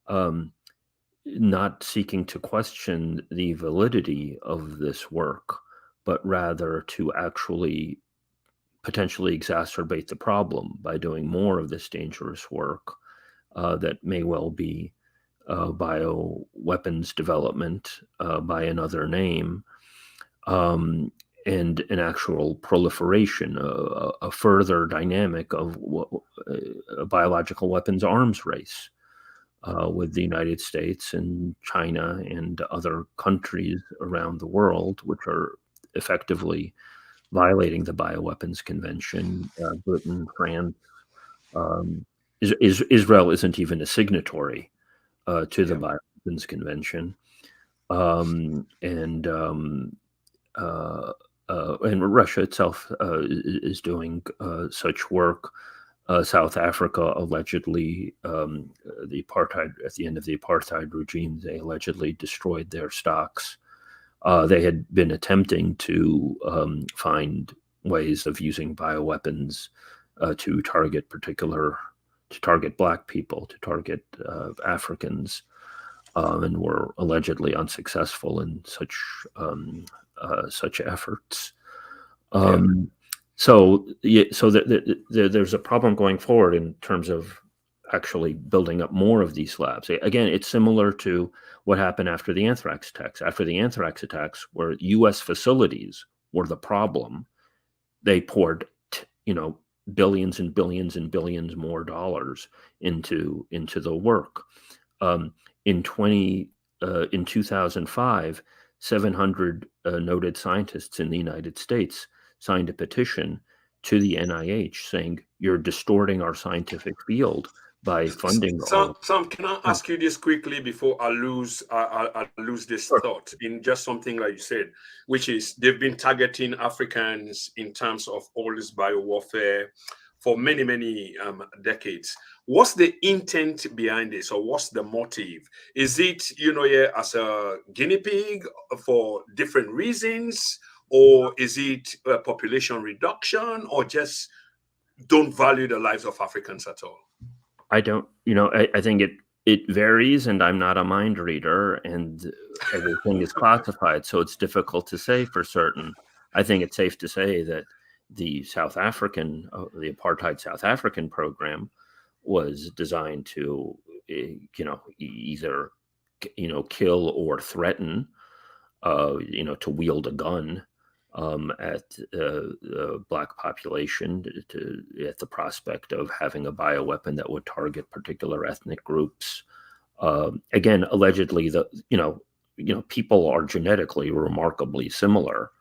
not seeking to question the validity of this work, but rather to actually potentially exacerbate the problem by doing more of this dangerous work that may well be bioweapons development by another name, and an actual proliferation, a further dynamic of a biological weapons arms race with the United States and China and other countries around the world, which are effectively violating the Bioweapons Convention. Britain, France, Israel isn't even a signatory to the Bioweapons Convention. and Russia itself is doing such work. South Africa allegedly, the apartheid at the end of the apartheid regime, they allegedly destroyed their stocks. They had been attempting to find ways of using bioweapons to target Black people, to target Africans, and were allegedly unsuccessful in such efforts. So there's a problem going forward in terms of actually building up more of these labs. Again, it's similar to what happened after the anthrax attacks. After the anthrax attacks, where U.S. facilities were the problem, they poured, billions and billions and billions more dollars into the work. In 2005, 700 noted scientists in the United States signed a petition to the NIH saying, you're distorting our scientific field by funding all. Sam, can I ask you this quickly before I lose this thought in just something like you said, which is they've been targeting Africans in terms of all this biowarfare for many, many decades. What's the intent behind this, or what's the motive? Is it, as a guinea pig for different reasons, or is it a population reduction, or just don't value the lives of Africans at all? I don't, I think it varies, and I'm not a mind reader, and everything is classified, so it's difficult to say for certain. I think it's safe to say that the apartheid South African program was designed to, either, kill or threaten, to wield a gun at the Black population at the prospect of having a bioweapon that would target particular ethnic groups. Again, allegedly, people are genetically remarkably similar.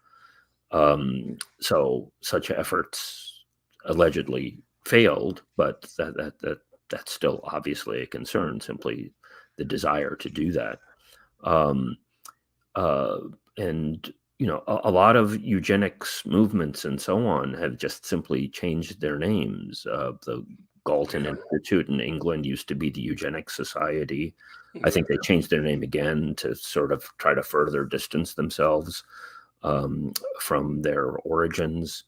So such efforts allegedly failed, but that's still obviously a concern, simply the desire to do that. And a lot of eugenics movements and so on have just simply changed their names. The Galton Institute in England used to be the Eugenics Society. I think they changed their name again to sort of try to further distance themselves from their origins.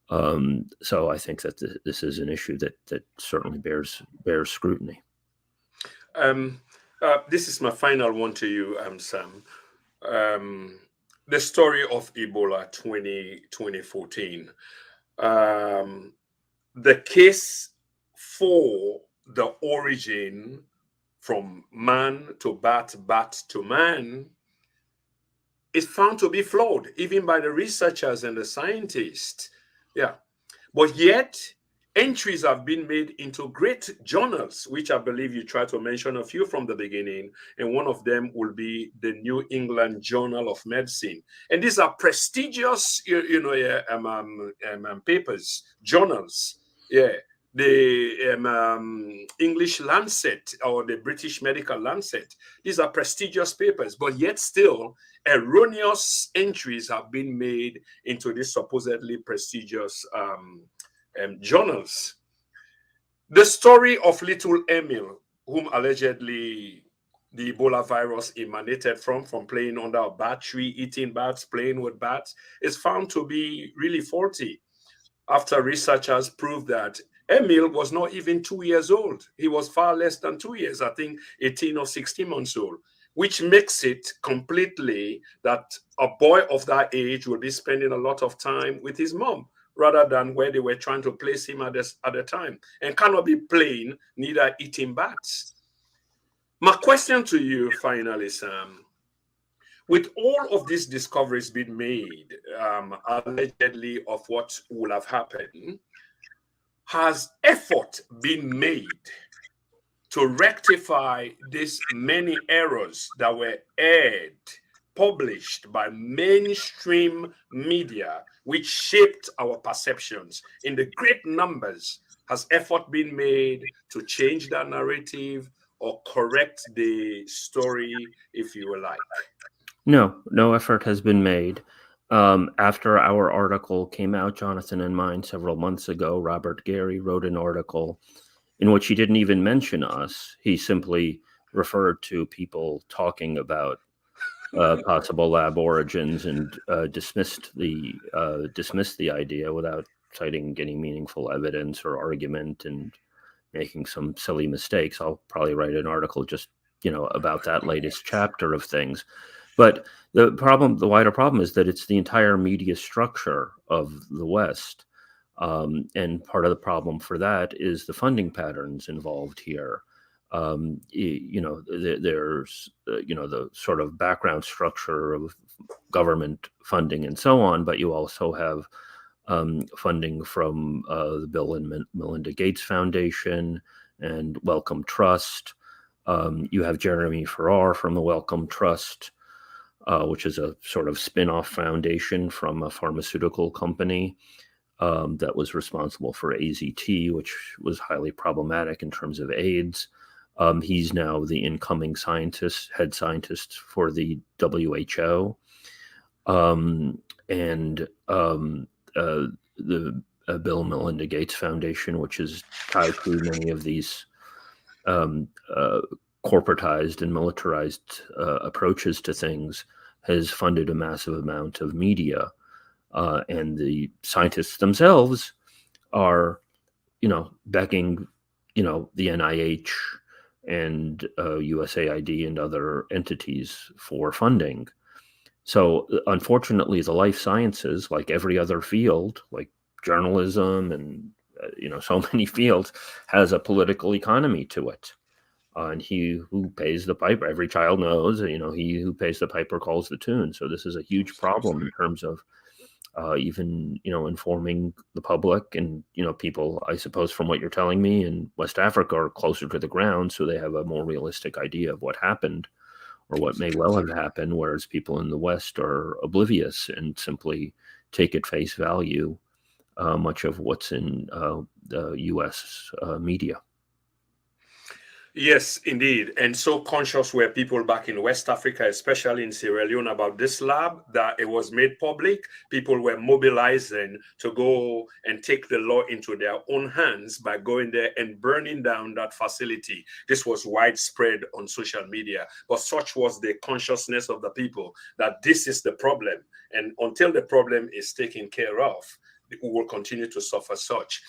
So I think that this is an issue that certainly bears scrutiny. This is my final one to you, Sam. The story of Ebola 2014. The case for the origin from man to bat, bat to man is found to be flawed, even by the researchers and the scientists. Yeah. But yet, entries have been made into great journals, which I believe you tried to mention a few from the beginning. And one of them will be the New England Journal of Medicine. And these are prestigious, papers, journals. Yeah. The English Lancet or the British Medical Lancet. These are prestigious papers, but yet still erroneous entries have been made into these supposedly prestigious journals. The story of little Emil, whom allegedly the Ebola virus emanated from playing under a bat tree, eating bats, playing with bats, is found to be really faulty. After researchers proved that Emil was not even 2 years old. He was far less than 2 years, I think 18 or 16 months old, which makes it completely that a boy of that age will be spending a lot of time with his mom rather than where they were trying to place him at the time, and cannot be playing, neither eating bats. My question to you finally, Sam, with all of these discoveries being made, allegedly of what will have happened, has effort been made to rectify these many errors that were published by mainstream media, which shaped our perceptions in the great numbers? Has effort been made to change that narrative or correct the story, if you will like? No effort has been made. After our article came out, Jonathan and mine, several months ago, Robert Gary wrote an article in which he didn't even mention us. He simply referred to people talking about possible lab origins and dismissed the idea without citing any meaningful evidence or argument, and making some silly mistakes. I'll probably write an article just about that latest chapter of things. But the wider problem is that it's the entire media structure of the West. And part of the problem for that is the funding patterns involved here. There's the sort of background structure of government funding and so on, but you also have funding from the Bill and Melinda Gates Foundation and Wellcome Trust. You have Jeremy Farrar from the Wellcome Trust, which is a sort of spin-off foundation from a pharmaceutical company that was responsible for AZT, which was highly problematic in terms of AIDS. He's now the incoming head scientist for the WHO. And the Bill and Melinda Gates Foundation, which is tied to many of these corporatized and militarized approaches to things, has funded a massive amount of media. And the scientists themselves are, begging, the NIH and USAID and other entities for funding. So unfortunately, the life sciences, like every other field, like journalism and so many fields, has a political economy to it. And he who pays the piper, every child knows, he who pays the piper calls the tune. So this is a huge problem in terms of even informing the public and people. I suppose from what you're telling me, in West Africa are closer to the ground, so they have a more realistic idea of what happened or what may well have happened, whereas people in the West are oblivious and simply take at face value much of what's in the U.S. Media. Yes, indeed. And so conscious were people back in West Africa, especially in Sierra Leone, about this lab, that it was made public. People were mobilizing to go and take the law into their own hands by going there and burning down that facility. This was widespread on social media, but such was the consciousness of the people that this is the problem. And until the problem is taken care of, we will continue to suffer such.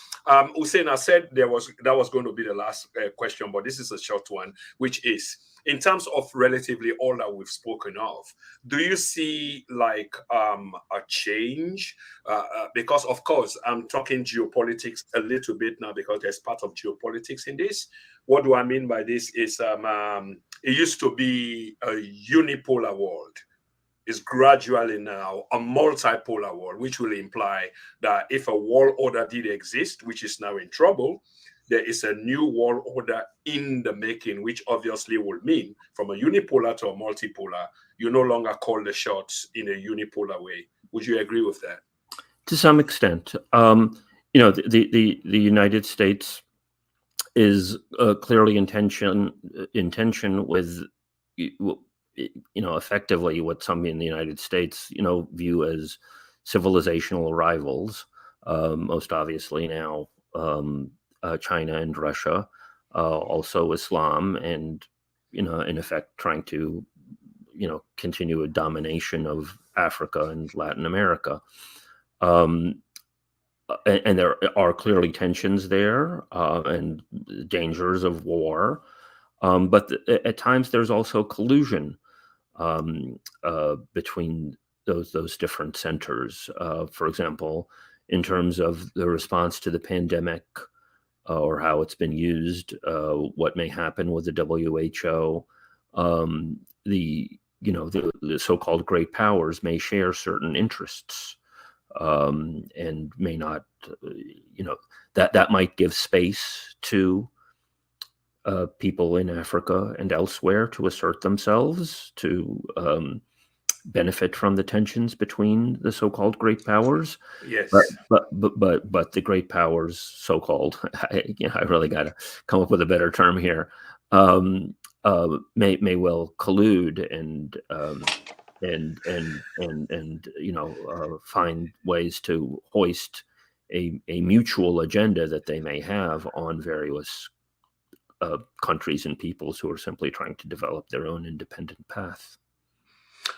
Hussein, I said that was going to be the last question, but this is a short one, which is, in terms of relatively all that we've spoken of, do you see like a change? Because of course, I'm talking geopolitics a little bit now because there's part of geopolitics in this. What do I mean by this is it used to be a unipolar world. Is gradually now a multipolar world, which will imply that if a world order did exist, which is now in trouble, there is a new world order in the making, which obviously will mean from a unipolar to a multipolar, you no longer call the shots in a unipolar way. Would you agree with that? To some extent. The United States is clearly in tension with effectively what some in the United States, view as civilizational rivals, most obviously now China and Russia, also Islam, and, in effect trying to, continue a domination of Africa and Latin America. And there are clearly tensions there and dangers of war. But at times there's also collusion between those different centers. For example, in terms of the response to the pandemic or how it's been used, what may happen with the WHO, the so-called great powers may share certain interests and may not, that might give space to people in Africa and elsewhere to assert themselves, to benefit from the tensions between the so-called great powers. Yes. But the great powers, so-called, I really got to come up with a better term here, may well collude and and find ways to hoist a mutual agenda that they may have on various countries and peoples who are simply trying to develop their own independent path.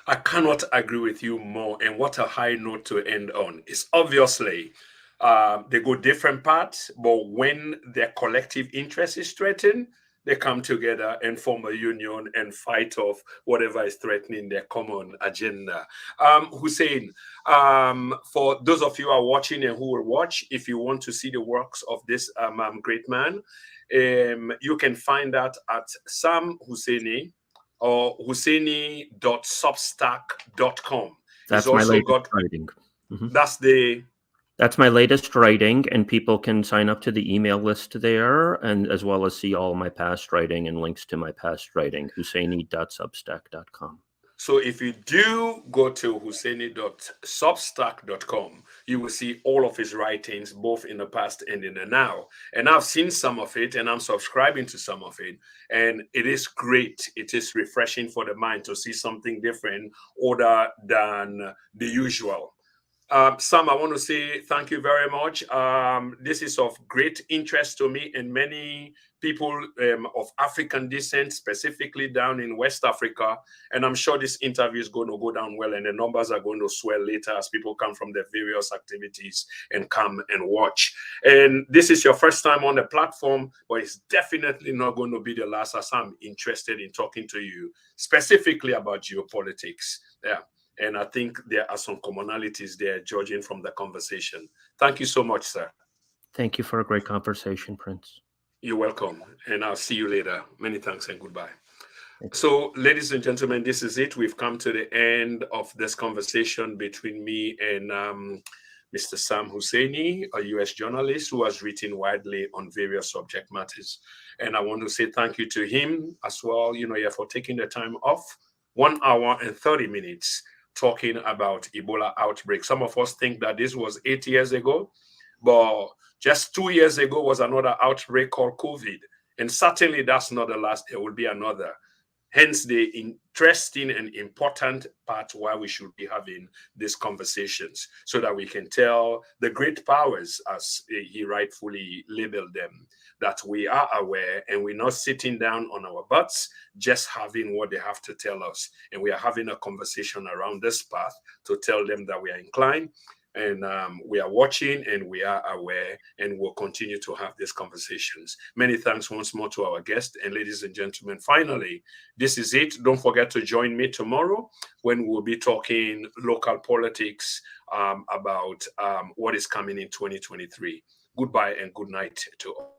I cannot agree with you more. And what a high note to end on. It's obviously they go different paths, but when their collective interest is threatened, they come together and form a union and fight off whatever is threatening their common agenda. Hussein, for those of you who are watching and who will watch, if you want to see the works of this great man, you can find that at Sam Husseini or Husseini.substack.com. That's my latest writing. Mm-hmm. That's my latest writing, and people can sign up to the email list there, and as well as see all my past writing and links to my past writing, Husseini.substack.com. So if you do go to Husseini.substack.com, you will see all of his writings, both in the past and in the now. And I've seen some of it, and I'm subscribing to some of it. And it is great. It is refreshing for the mind to see something different other than the usual. Sam, I want to say thank you very much. This is of great interest to me and many people of African descent, specifically down in West Africa. And I'm sure this interview is going to go down well, and the numbers are going to swell later as people come from their various activities and come and watch. And this is your first time on the platform, but it's definitely not going to be the last, as I'm interested in talking to you specifically about geopolitics. Yeah. And I think there are some commonalities there, judging from the conversation. Thank you so much, sir. Thank you for a great conversation, Prince. You're welcome. And I'll see you later. Many thanks and goodbye. So, ladies and gentlemen, this is it. We've come to the end of this conversation between me and Mr. Sam Husseini, a U.S. journalist who has written widely on various subject matters. And I want to say thank you to him as well, for taking the time off, 1 hour and 30 minutes. Talking about Ebola outbreak. Some of us think that this was 8 years ago, but just 2 years ago was another outbreak called COVID. And certainly that's not the last, there will be another. Hence the interesting and important part why we should be having these conversations, so that we can tell the great powers, as he rightfully labeled them, that we are aware and we're not sitting down on our butts, just having what they have to tell us. And we are having a conversation around this path to tell them that we are inclined, and we are watching and we are aware, and we'll continue to have these conversations. Many thanks once more to our guest. And ladies and gentlemen, finally, this is it. Don't forget to join me tomorrow when we'll be talking local politics about what is coming in 2023. Goodbye and good night to all.